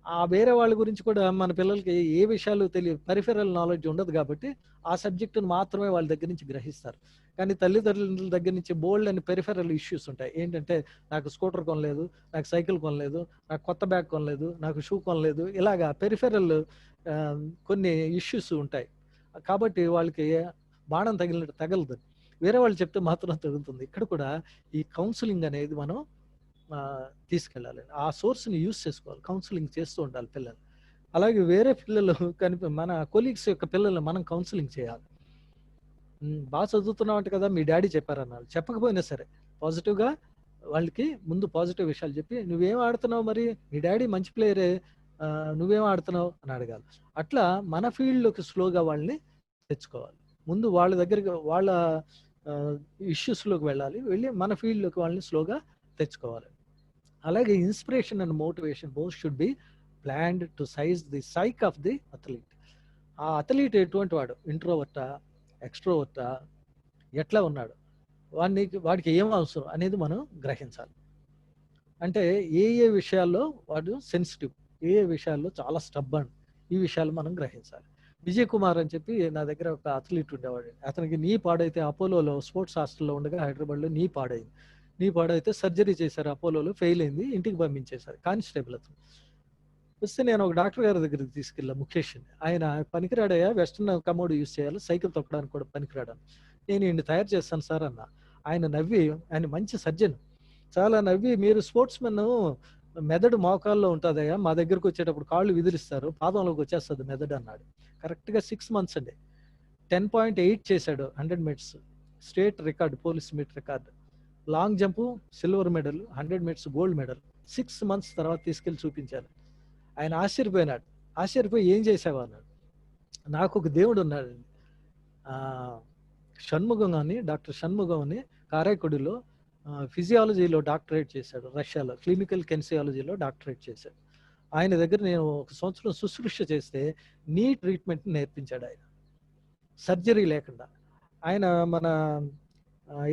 ఆ వేరే వాళ్ళ గురించి కూడా మన పిల్లలకి ఏ విషయాలు తెలియదు, పెరిఫెరల్ నాలెడ్జ్ ఉండదు కాబట్టి ఆ సబ్జెక్టును మాత్రమే వాళ్ళ దగ్గర నుంచి గ్రహిస్తారు. కానీ తల్లిదండ్రుల దగ్గర నుంచి బోల్డ్ అని పెరిఫెరల్ ఇష్యూస్ ఉంటాయి. ఏంటంటే నాకు స్కూటర్ కొనలేదు, నాకు సైకిల్ కొనలేదు, నాకు కొత్త బ్యాగ్ కొనలేదు, నాకు షూ కొనలేదు, ఇలాగా పెరిఫెరల్ కొన్ని ఇష్యూస్ ఉంటాయి. కాబట్టి వాళ్ళకి బాణం తగిలినట్టు తగలదు, వేరే వాళ్ళు చెప్తే మాత్రం తగులుతుంది. ఇక్కడ కూడా ఈ కౌన్సిలింగ్ అనేది మనం తీసుకెళ్ళాలి. ఆ సోర్స్ని యూజ్ చేసుకోవాలి, కౌన్సిలింగ్ చేస్తూ ఉండాలి పిల్లలు. అలాగే వేరే పిల్లలు మన కొలీగ్స్ యొక్క పిల్లలు మనం కౌన్సిలింగ్ చేయాలి. బాగా చదువుతున్నావు అంటే కదా మీ డాడీ చెప్పారన్నారు, చెప్పకపోయినా సరే పాజిటివ్గా వాళ్ళకి ముందు పాజిటివ్ విషయాలు చెప్పి, నువ్వేం ఆడుతున్నావు, మరి మీ డాడీ మంచి ప్లేయరే, నువ్వేం ఆడుతున్నావు అని అడగాలి. అట్లా మన ఫీల్డ్లోకి స్లోగా వాళ్ళని తెచ్చుకోవాలి. ముందు వాళ్ళ దగ్గరికి, వాళ్ళ ఇష్యూస్లోకి వెళ్ళి మన ఫీల్డ్లోకి వాళ్ళని స్లోగా తెచ్చుకోవాలి. అలాగే inspiration and motivation both should be planned to size the psych of the athlete. ఆ అథ్లీట్ ఎటువంటి వాడు, ఇంట్రోవర్టా, ఎక్స్ట్రోవర్టా, ఎట్లా ఉన్నాడు, వాడికి ఏం అవసరం అనేది మనం గ్రహించాలి. అంటే ఏ విషయాల్లో వాడు సెన్సిటివ్, ఏ విషయాల్లో చాలా స్టబ్బర్న్, ఈ విషయాలు మనం గ్రహించాలి. విజయ్ కుమార్ అని చెప్పి నా దగ్గర ఒక అథ్లీట్ ఉండేవాడు. అతనికి నీ పాడైతే అపోలోలో స్పోర్ట్స్ హాస్టల్లో ఉండగా హైదరాబాద్లో నీ పాడైతే సర్జరీ చేశారు, అపోలోలో ఫెయిల్ అయింది, ఇంటికి పంపించేశారు. కానిస్టేబుల్ అతను వస్తే నేను ఒక డాక్టర్ గారి దగ్గరికి తీసుకెళ్ళా, ముఖేష్ అని. ఆయన పనికిరాడయ్యా, వెస్టర్న్ కమోడ్ యూజ్ చేయాలి, సైకిల్ తొక్కడానికి కూడా పనికిరాడాను, నేను ఈయన్ని తయారు చేస్తాను సార్ అన్న. ఆయన నవ్వి, ఆయన మంచి సర్జన్, చాలా నవ్వి, మీరు స్పోర్ట్స్ మెన్ మెదడు మోకాల్లో ఉంటుందయ్యా, మా దగ్గరకు వచ్చేటప్పుడు కాళ్ళు విదిలిస్తారు, పాదంలోకి వచ్చేస్తుంది మెదడు అన్నాడు. కరెక్ట్గా 6 months అండి, 10.8 చేశాడు 100 meters, state record, police meet record. Long jump silver medal, 100 meters gold medal. 6 months తర్వాత తీసుకెళ్ళి చూపించాను. ఆయన ఆశ్చర్యపోయి ఏం చేసావు అన్నాడు. నాకు ఒక దేవుడు ఉన్నాడు, షణ్ముగం అని, డాక్టర్ షణ్ముగం అని, కారైకుడిలో ఫిజియాలజీలో డాక్టరేట్ చేశాడు, రష్యాలో క్లినికల్ కెన్సియాలజీలో డాక్టరేట్ చేశాడు. ఆయన దగ్గర నేను 1 సంవత్సరం శుశ్రూష చేస్తే నీ ట్రీట్మెంట్ నేర్పించాడు ఆయన, సర్జరీ లేకుండా. ఆయన మన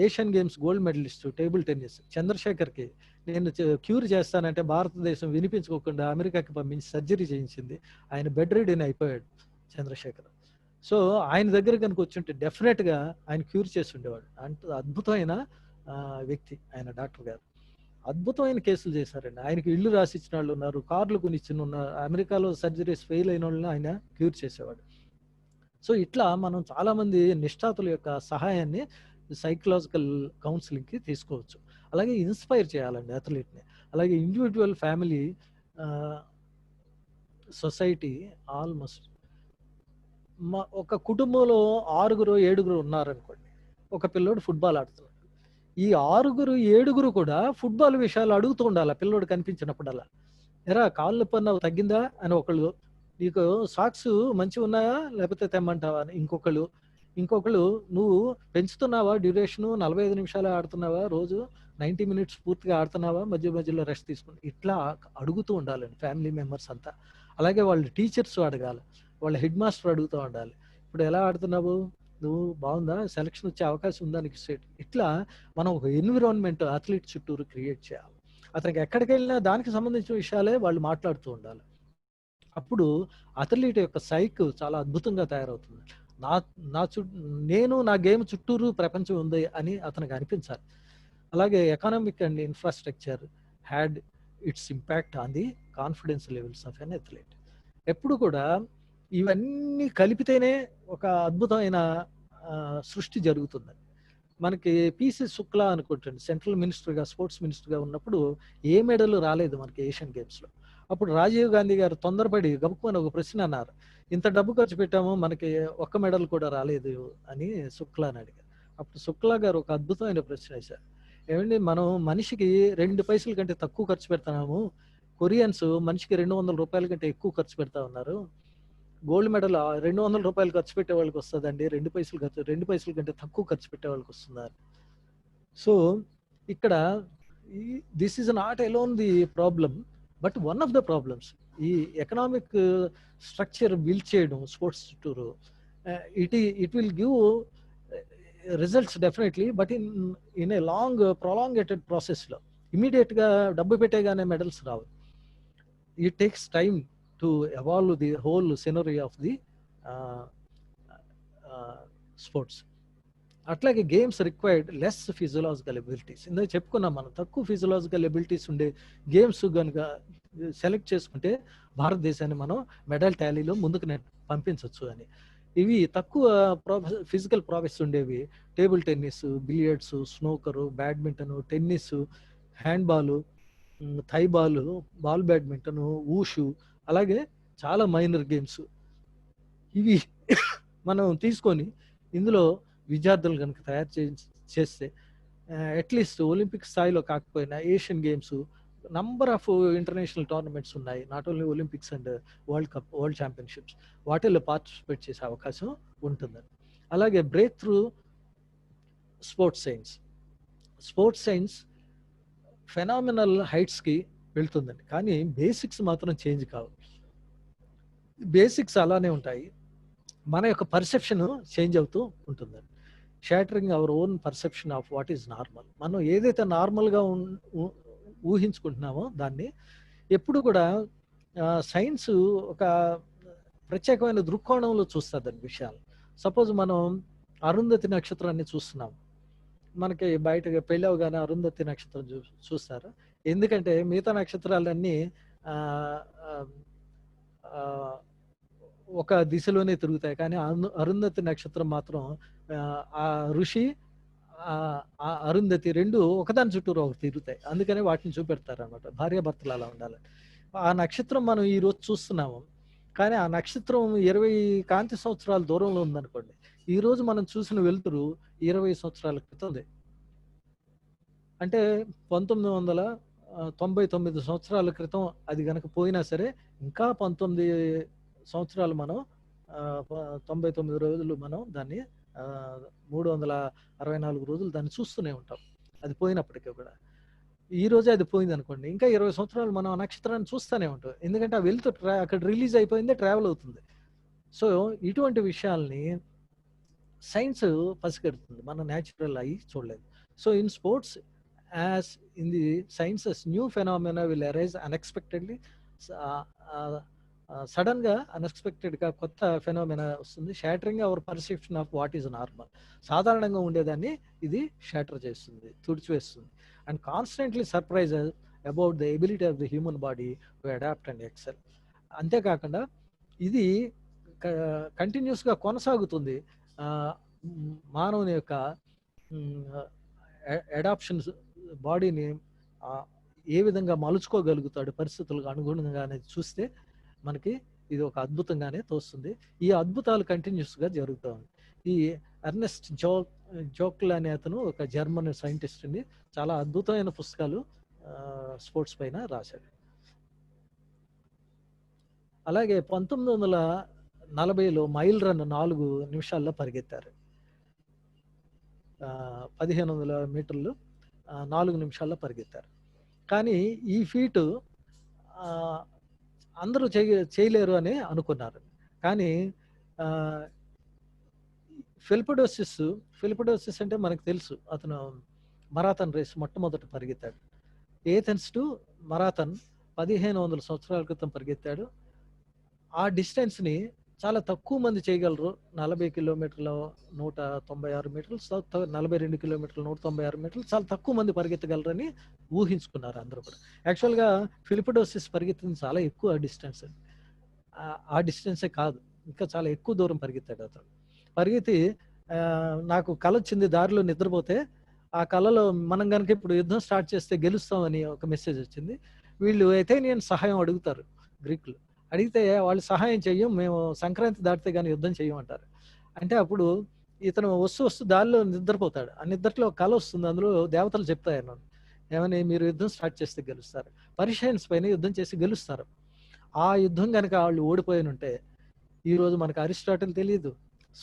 Asian Games gold medallist table tennis, చంద్రశేఖర్కి నేను క్యూర్ చేస్తానంటే భారతదేశం వినిపించుకోకుండా అమెరికాకి పంపించి సర్జరీ చేయించింది. ఆయన బెడ్ రెడీని అయిపోయాడు చంద్రశేఖర్. సో ఆయన దగ్గర కనుక వచ్చుంటే డెఫినెట్గా ఆయన క్యూర్ చేసి ఉండేవాడు. అంత అద్భుతమైన వ్యక్తి ఆయన డాక్టర్ గారు. అద్భుతమైన కేసులు చేశారండి. ఆయనకి ఇల్లు రాసిచ్చిన వాళ్ళు ఉన్నారు, కార్లు కొనిచ్చిన ఉన్నారు. అమెరికాలో సర్జరీస్ ఫెయిల్ అయిన వాళ్ళని ఆయన క్యూర్ చేసేవాడు. సో ఇట్లా మనం చాలా మంది నిష్ఠాతుల యొక్క సహాయాన్ని సైకలాజికల్ కౌన్సిలింగ్కి తీసుకోవచ్చు. అలాగే ఇన్స్పైర్ చేయాలండి అథ్లీట్ని. అలాగే ఇండివిజువల్, ఫ్యామిలీ, సొసైటీ ఆల్మోస్ట్ ఒక కుటుంబంలో 6 7 ఉన్నారనుకోండి. ఒక పిల్లోడు ఫుట్బాల్ ఆడుతున్నాడు. ఈ 6 7 కూడా ఫుట్బాల్ విషయాలు అడుగుతూ ఉండాలి పిల్లోడు కనిపించినప్పుడల్లా. ఎరా కాళ్ళు నొప్పి అన్నావు తగ్గిందా అని ఒకళ్ళు, నీకు సాక్స్ మంచిగా ఉన్నాయా లేకపోతే తెమ్మంటావా అని ఇంకొకళ్ళు నువ్వు పెంచుతున్నావా డ్యూరేషను, 45 నిమిషాలు ఆడుతున్నావా, రోజు 90 మినిట్స్ పూర్తిగా ఆడుతున్నావా, మధ్యలో రెస్ట్ తీసుకుని, ఇట్లా అడుగుతూ ఉండాలండి ఫ్యామిలీ మెంబర్స్ అంతా. అలాగే వాళ్ళు టీచర్స్ అడగాలి, వాళ్ళ హెడ్ మాస్టర్ అడుగుతూ ఉండాలి. ఇప్పుడు ఎలా ఆడుతున్నావు, నువ్వు బాగుందా, సెలక్షన్ వచ్చే అవకాశం ఉందా నీకు స్టేట్. ఇట్లా మనం ఒక ఎన్విరాన్మెంట్ అథ్లీట్ చుట్టూరు క్రియేట్ చేయాలి. అతనికి ఎక్కడికి వెళ్ళినా దానికి సంబంధించిన విషయాలే వాళ్ళు మాట్లాడుతూ ఉండాలి. అప్పుడు అథ్లీట్ యొక్క సైక్ చాలా అద్భుతంగా తయారవుతుంది. నేను నా గేమ్ చుట్టూరు ప్రపంచం ఉంది అని అతనికి అనిపించాలి. అలాగే economic and infrastructure had it's impact on the confidence levels of N athlete. ఎప్పుడు కూడా ఇవన్నీ కలిపితేనే ఒక అద్భుతమైన సృష్టి జరుగుతుంది. మనకి పిసి శుక్లా అనుకుంటుంది సెంట్రల్ మినిస్టర్గా, స్పోర్ట్స్ మినిస్టర్గా ఉన్నప్పుడు ఏ మెడల్ రాలేదు మనకి ఏషియన్ గేమ్స్లో. అప్పుడు రాజీవ్ గాంధీ గారు తొందరపడి గబుక్కుని ఒక ప్రశ్న అన్నారు, ఇంత డబ్బు ఖర్చు పెట్టాము మనకి ఒక్క మెడల్ కూడా రాలేదు అని శుక్లాని అడిగారు. అప్పుడు శుక్లా గారు ఒక అద్భుతమైన ప్రశ్న వేశారు, ఏమండి మనం మనిషికి 2 పైసల కంటే తక్కువ ఖర్చు పెడతాము, కొరియన్స్ మనిషికి 200 రూపాయల కంటే ఎక్కువ ఖర్చు పెడతా ఉన్నారు, గోల్డ్ మెడల్ 200 రూపాయలు ఖర్చు పెట్టే వాళ్ళకి వస్తుందండి, 2 పైసల కంటే తక్కువ ఖర్చు పెట్టే వాళ్ళకి వస్తున్నారు. సో ఇక్కడ this is not alone the problem, but one of the problems. ఈ ఎకనామిక్ స్ట్రక్చర్ బిల్డ్ చేయడం స్పోర్ట్స్ చుట్టూరు, it will give results definitely, but in a long prolonged ప్రాసెస్లో ఇమీడియట్గా డబ్బు పెట్టేగానే మెడల్స్ రావు. It takes time to evolve the whole scenery of the sports. అట్లాగే games required less physiological abilities. ఇందులో చెప్పుకున్నాం మనం, తక్కువ ఫిజియలాజికల్ ఎబిలిటీస్ ఉండే గేమ్స్ కనుక సెలెక్ట్ చేసుకుంటే భారతదేశాన్ని మనం మెడల్ టాలీలో ముందుకు పంపించవచ్చు అని. ఇవి తక్కువ ఫిజికల్ ప్రాసెస్ ఉండేవి table tennis, billiards, snooker, badminton, tennis, handball, థైబాలు, బాల్ బ్యాడ్మింటన్, ఊషు, అలాగే చాలా మైనర్ గేమ్స్. ఇవి మనం తీసుకొని ఇందులో విద్యార్థులు కనుక తయారు చేస్తే అట్లీస్ట్ ఒలింపిక్ స్థాయిలో కాకపోయినా Asian Games, number of international tournaments ఉన్నాయి, not only Olympics and World Cup, World Championships, వాటిల్లో పార్టిసిపేట్ చేసే అవకాశం ఉంటుందని. అలాగే break through sports science phenomenal హైట్స్కి వెళ్తుందండి, కానీ బేసిక్స్ మాత్రం చేంజ్ కావు. బేసిక్స్ అలానే ఉంటాయి, మన యొక్క పర్సెప్షన్ చేంజ్ అవుతూ ఉంటుందండి. Shattering our own perception of what is normal. మనం ఏదైతే నార్మల్గా ఊహించుకుంటున్నామో దాన్ని ఎప్పుడు కూడా సైన్స్ ఒక ప్రత్యేకమైన దృక్కోణంలో చూస్తుంది దాని విషయాలు. సపోజ్ మనం అరుంధతి నక్షత్రాన్ని చూస్తున్నాం, మనకి బయటగా పెళ్ళి అవగానే అరుంధతి నక్షత్రం చూస్తారు. ఎందుకంటే మిగతా నక్షత్రాలన్నీ ఒక దిశలోనే తిరుగుతాయి, కానీ అరుంధతి నక్షత్రం మాత్రం ఆ ఋషి ఆ అరుంధతి రెండు ఒకదాని చుట్టూరు ఒకటి తిరుగుతాయి. అందుకనే వాటిని చూపెడతారు అనమాట, భార్యాభర్తలు అలా ఉండాలి. ఆ నక్షత్రం మనం ఈ రోజు చూస్తున్నాము, కానీ ఆ నక్షత్రం 20 కాంతి సంవత్సరాల దూరంలో ఉందనుకోండి. ఈ రోజు మనం చూసిన వెలుతురు 20 సంవత్సరాల క్రితంది. అంటే 1999 సంవత్సరాల క్రితం అది కనుక పోయినా సరే ఇంకా 19 సంవత్సరాలు మనం 99 రోజులు మనం దాన్ని 364 రోజులు దాన్ని చూస్తూనే ఉంటాం. అది పోయినప్పటికీ కూడా ఈ రోజే అది పోయింది అనుకోండి, ఇంకా 20 సంవత్సరాలు మనం ఆ నక్షత్రాన్ని చూస్తూనే ఉంటాం. ఎందుకంటే ఆ వెలుతురు అక్కడ రిలీజ్ అయిపోయిందే, ట్రావెల్ అవుతుంది. సో ఇటువంటి విషయాల్ని సైన్స్ పసిగడుతుంది, మన న్యాచురల్ అయ్యి చూడలేదు. So in sports as in the sciences new phenomena will arise unexpectedly. Sudden గా అన్ఎక్స్పెక్టెడ్ గా కొత్త ఫెనోమెనా వస్తుంది, shattering our perception of what is normal. సాధారణంగా ఉండేదాన్ని ఇది షాటర్ చేస్తుంది, తుడిచివేస్తుంది. And constantly surprise about the ability of the human body to adapt and excel. అంతేకాకుండా ఇది కంటిన్యూస్ గా కొనసాగుతుంది. మానవుని యొక్క అడాప్షన్స్, బాడీని ఏ విధంగా మలుచుకోగలుగుతాడు పరిస్థితులకు అనుగుణంగా అనేది చూస్తే మనకి ఇది ఒక అద్భుతంగానే తోస్తుంది. ఈ అద్భుతాలు కంటిన్యూస్ గా జరుగుతూ ఉంది. ఈ ఎర్నెస్ట్ జోక్ల్ అనే అతను ఒక జర్మన్ సైంటిస్ట్ అండి, చాలా అద్భుతమైన పుస్తకాలు స్పోర్ట్స్ పైన రాశాడు. అలాగే 1940లో మైల్ రన్ 4 నిమిషాల్లో పరిగెత్తారు. 1500 మీటర్లు 4 నిమిషాల్లో పరిగెత్తారు. కానీ ఈ ఫీటు అందరూ చేయలేరు అని అనుకున్నారు. కానీ ఫిలిపడోసిస్ అంటే మనకు తెలుసు, అతను మరాథన్ రేస్ మొట్టమొదట పరిగెత్తాడు. ఏథెన్స్ టు మరాథన్ 1500 సంవత్సరాల క్రితం పరిగెత్తాడు. ఆ డిస్టెన్స్ ని చాలా తక్కువ మంది చేయగలరు. 40 కిలోమీటర్లు 196 మీటర్లు, 42 కిలోమీటర్లు 196 మీటర్లు చాలా తక్కువ మంది పరిగెత్తగలరని ఊహించుకున్నారు అందరూ కూడా. యాక్చువల్గా ఫిలిపడోసిస్ పరిగెత్తింది చాలా ఎక్కువ డిస్టెన్స్, ఆ డిస్టెన్సే కాదు, ఇంకా చాలా ఎక్కువ దూరం పరిగెత్తాడు అతను. పరిగెత్తి నాకు కల వచ్చింది, దారిలో నిద్రపోతే ఆ కళలో మనం కనుక ఇప్పుడు యుద్ధం స్టార్ట్ చేస్తే గెలుస్తామని ఒక మెసేజ్ వచ్చింది. వీళ్ళు ఎథేనియన్ సహాయం అడుగుతారు, గ్రీకులు అడిగితే వాళ్ళు సహాయం చెయ్యం, మేము సంక్రాంతి దాటితే కానీ యుద్ధం చెయ్యమంటారు. అంటే అప్పుడు ఇతను వస్తూ దారిలో నిద్రపోతాడు. ఆ నిద్రలో కళ వస్తుంది, అందులో దేవతలు చెప్తాయన్న ఏమని, మీరు యుద్ధం స్టార్ట్ చేస్తే గెలుస్తారు, పర్షియన్స్ పైన యుద్ధం చేసి గెలుస్తారు. ఆ యుద్ధం కనుక వాళ్ళు ఓడిపోయి ఉంటే ఈరోజు మనకు అరిస్టాటిల్ తెలియదు,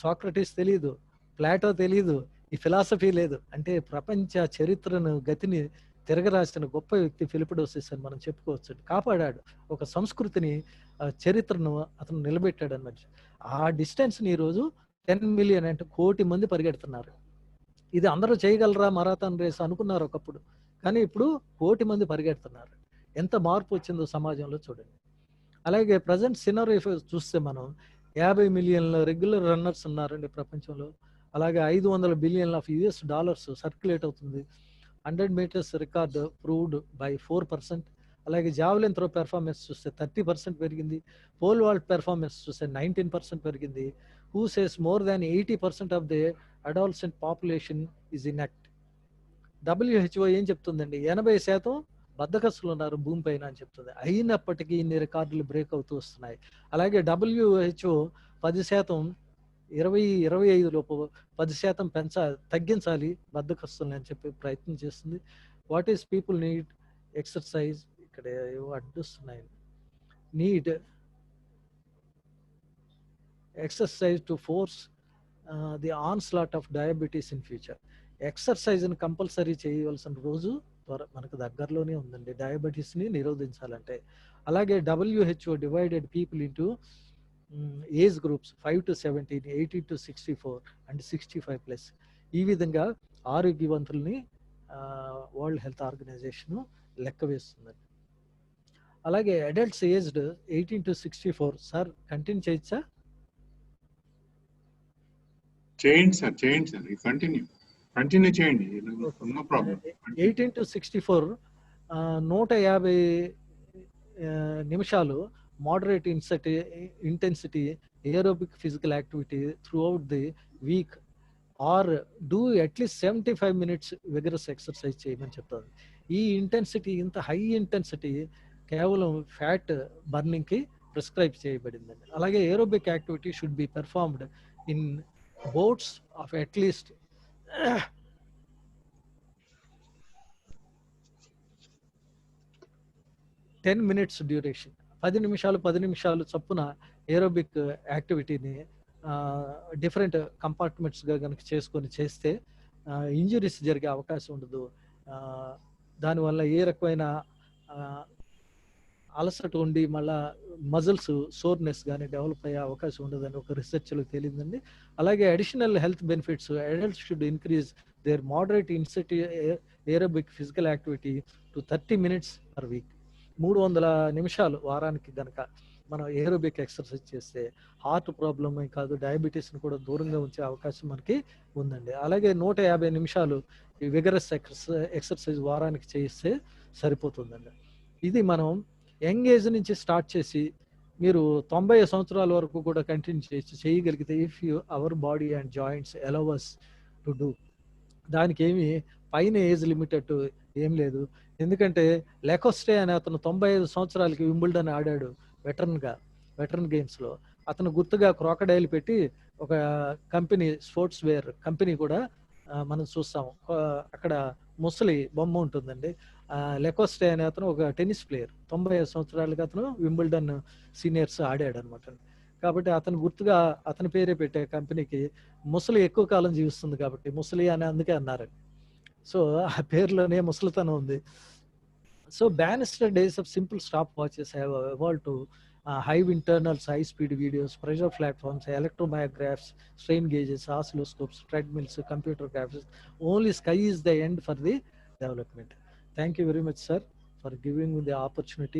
సాక్రటీస్ తెలియదు, ప్లాటో తెలియదు, ఈ ఫిలాసఫీ లేదు. అంటే ప్రపంచ చరిత్రను గతిని తిరగరాసిన గొప్ప వ్యక్తి ఫిలిపడోసిస్ అని మనం చెప్పుకోవచ్చు. కాపాడాడు ఒక సంస్కృతిని, చరిత్రను అతను నిలబెట్టాడు అన్నమాట. ఆ డిస్టెన్స్ని ఈరోజు 10 మిలియన్ అంటే 1 కోటి మంది పరిగెడుతున్నారు. ఇది అందరూ చేయగలరా మారథాన్ రేస్ అనుకున్నారు ఒకప్పుడు, కానీ ఇప్పుడు 1 కోటి మంది పరిగెడుతున్నారు. ఎంత మార్పు వచ్చిందో సమాజంలో చూడండి. అలాగే ప్రజెంట్ సినారియో చూస్తే మనం 50 మిలియన్ల రెగ్యులర్ రన్నర్స్ ఉన్నారండి ప్రపంచంలో. అలాగే 500 billion of US dollars circulate అవుతుంది. 100 మీటర్స్ రికార్డ్ ప్రూవ్డ్ బై 4%. అలాగే జావెలిన్ త్రో పెర్ఫార్మెన్స్ చూస్తే 30% పెరిగింది. పోల్ వాల్ట్ పెర్ఫార్మెన్స్ చూస్తే 19% పెరిగింది. హూ says more than 80% of the adolescent population is inactive. WHO ఏం చెప్తుందండి, 80% బద్దకస్తులు ఉన్నారు భూమి పైన అని చెప్తుంది. అయినప్పటికీ ఇన్ని రికార్డులు బ్రేక్ అవుతూ వస్తున్నాయి. అలాగే WHO 10% 2025 లోపు 10% తగ్గించాలి బద్దకస్తుల్ని అని చెప్పి ప్రయత్నం చేస్తుంది. What is people need exercise, ఇక్కడ ఏవో అడ్డుస్తున్నాయి, need exercise to force the onslaught of diabetes in future. ఎక్సర్సైజ్ని కంపల్సరీ చేయవలసిన రోజు మనకు దగ్గరలోనే ఉందండి, డయాబెటీస్ని నిరోధించాలంటే. అలాగే WHO divided people into age groups 5 to 17, 18 to 64 and 65+. ఈ విధంగా ఆరోగ్యవంతుల్ని వరల్డ్ హెల్త్ ఆర్గనైజేషన్ లెక్క వేస్తుందండి. అలాగే adults aged 18 to 64 sir continue చేయొచ్చా? చేయండి సార్, కంటిన్యూ చేయండి, నో ప్రాబ్లం. 18 to 64 150 నిమిషాలు moderate intensity aerobic physical activity throughout the week or do at least 75 minutes vigorous exercise చేయమని చెప్తారు. ఈ ఇంటెన్సిటీ, ఇంత హై ఇంటెన్సిటీ కేవలం ఫ్యాట్ బర్నింగ్ కి ప్రిస్క్రైబ్ చేయబడిందండి. అలాగే aerobic activity should be performed in boats of at least 10 minutes duration. 10 నిమిషాలు చొప్పున aerobic యాక్టివిటీని different కంపార్ట్మెంట్స్గా కనుక చేసుకొని చేస్తే ఇంజురీస్ జరిగే అవకాశం ఉండదు. దానివల్ల ఏ రకమైన అలసట ఉండి మళ్ళా మజిల్స్ సోర్నెస్ కానీ డెవలప్ అయ్యే అవకాశం ఉండదని ఒక రీసెర్చ్లో తెలియదండి. అలాగే additional health benefits, adults should increase their moderate aerobic physical activity to 30 minutes per week. 300 నిమిషాలు వారానికి గనక మనం ఏరోబిక్ ఎక్సర్సైజ్ చేస్తే హార్ట్ ప్రాబ్లమ్ కాదు, డయాబెటీస్ని కూడా దూరంగా ఉంచే అవకాశం మనకి ఉందండి. అలాగే 150 నిమిషాలు ఈ విగరస్ ఎక్సర్సైజ్ వారానికి చేయిస్తే సరిపోతుందండి. ఇది మనం యంగ్ ఏజ్ నుంచి స్టార్ట్ చేసి మీరు 90 సంవత్సరాల వరకు కూడా కంటిన్యూ చేయగలిగితే, if you our body and joints allows to do. దానికి ఏమి పైన ఏజ్ లిమిటెడ్ ఏం లేదు. ఎందుకంటే లెకోస్టే అనే అతను 95 సంవత్సరాలకి వింబుల్డన్ ఆడాడు వెటరన్ గేమ్స్లో. అతను గుర్తుగా క్రోకడైల్ పెట్టి ఒక కంపెనీ, స్పోర్ట్స్ వేర్ కంపెనీ కూడా మనం చూస్తాము. అక్కడ ముసలి బొమ్మ ఉంటుందండి. లెకోస్టే అనే అతను ఒక టెన్నిస్ ప్లేయర్, 95 సంవత్సరాలకి అతను వింబుల్డన్ సీనియర్స్ ఆడాడు అనమాట. కాబట్టి అతను గుర్తుగా అతని పేరే పెట్టే కంపెనీకి ముసలి ఎక్కువ కాలం జీవిస్తుంది కాబట్టి ముసలి అని అందుకే అన్నారు. సో ఆ పేరులోనే ముసలితనం ఉంది. So Bannister days of simple stopwatches have evolved to high internals, high-speed videos, pressure platforms, electromyographs, strain gauges, oscilloscopes, treadmills, computer graphics. Only sky is the end for the development. Thank you very much, sir, for giving me the opportunity.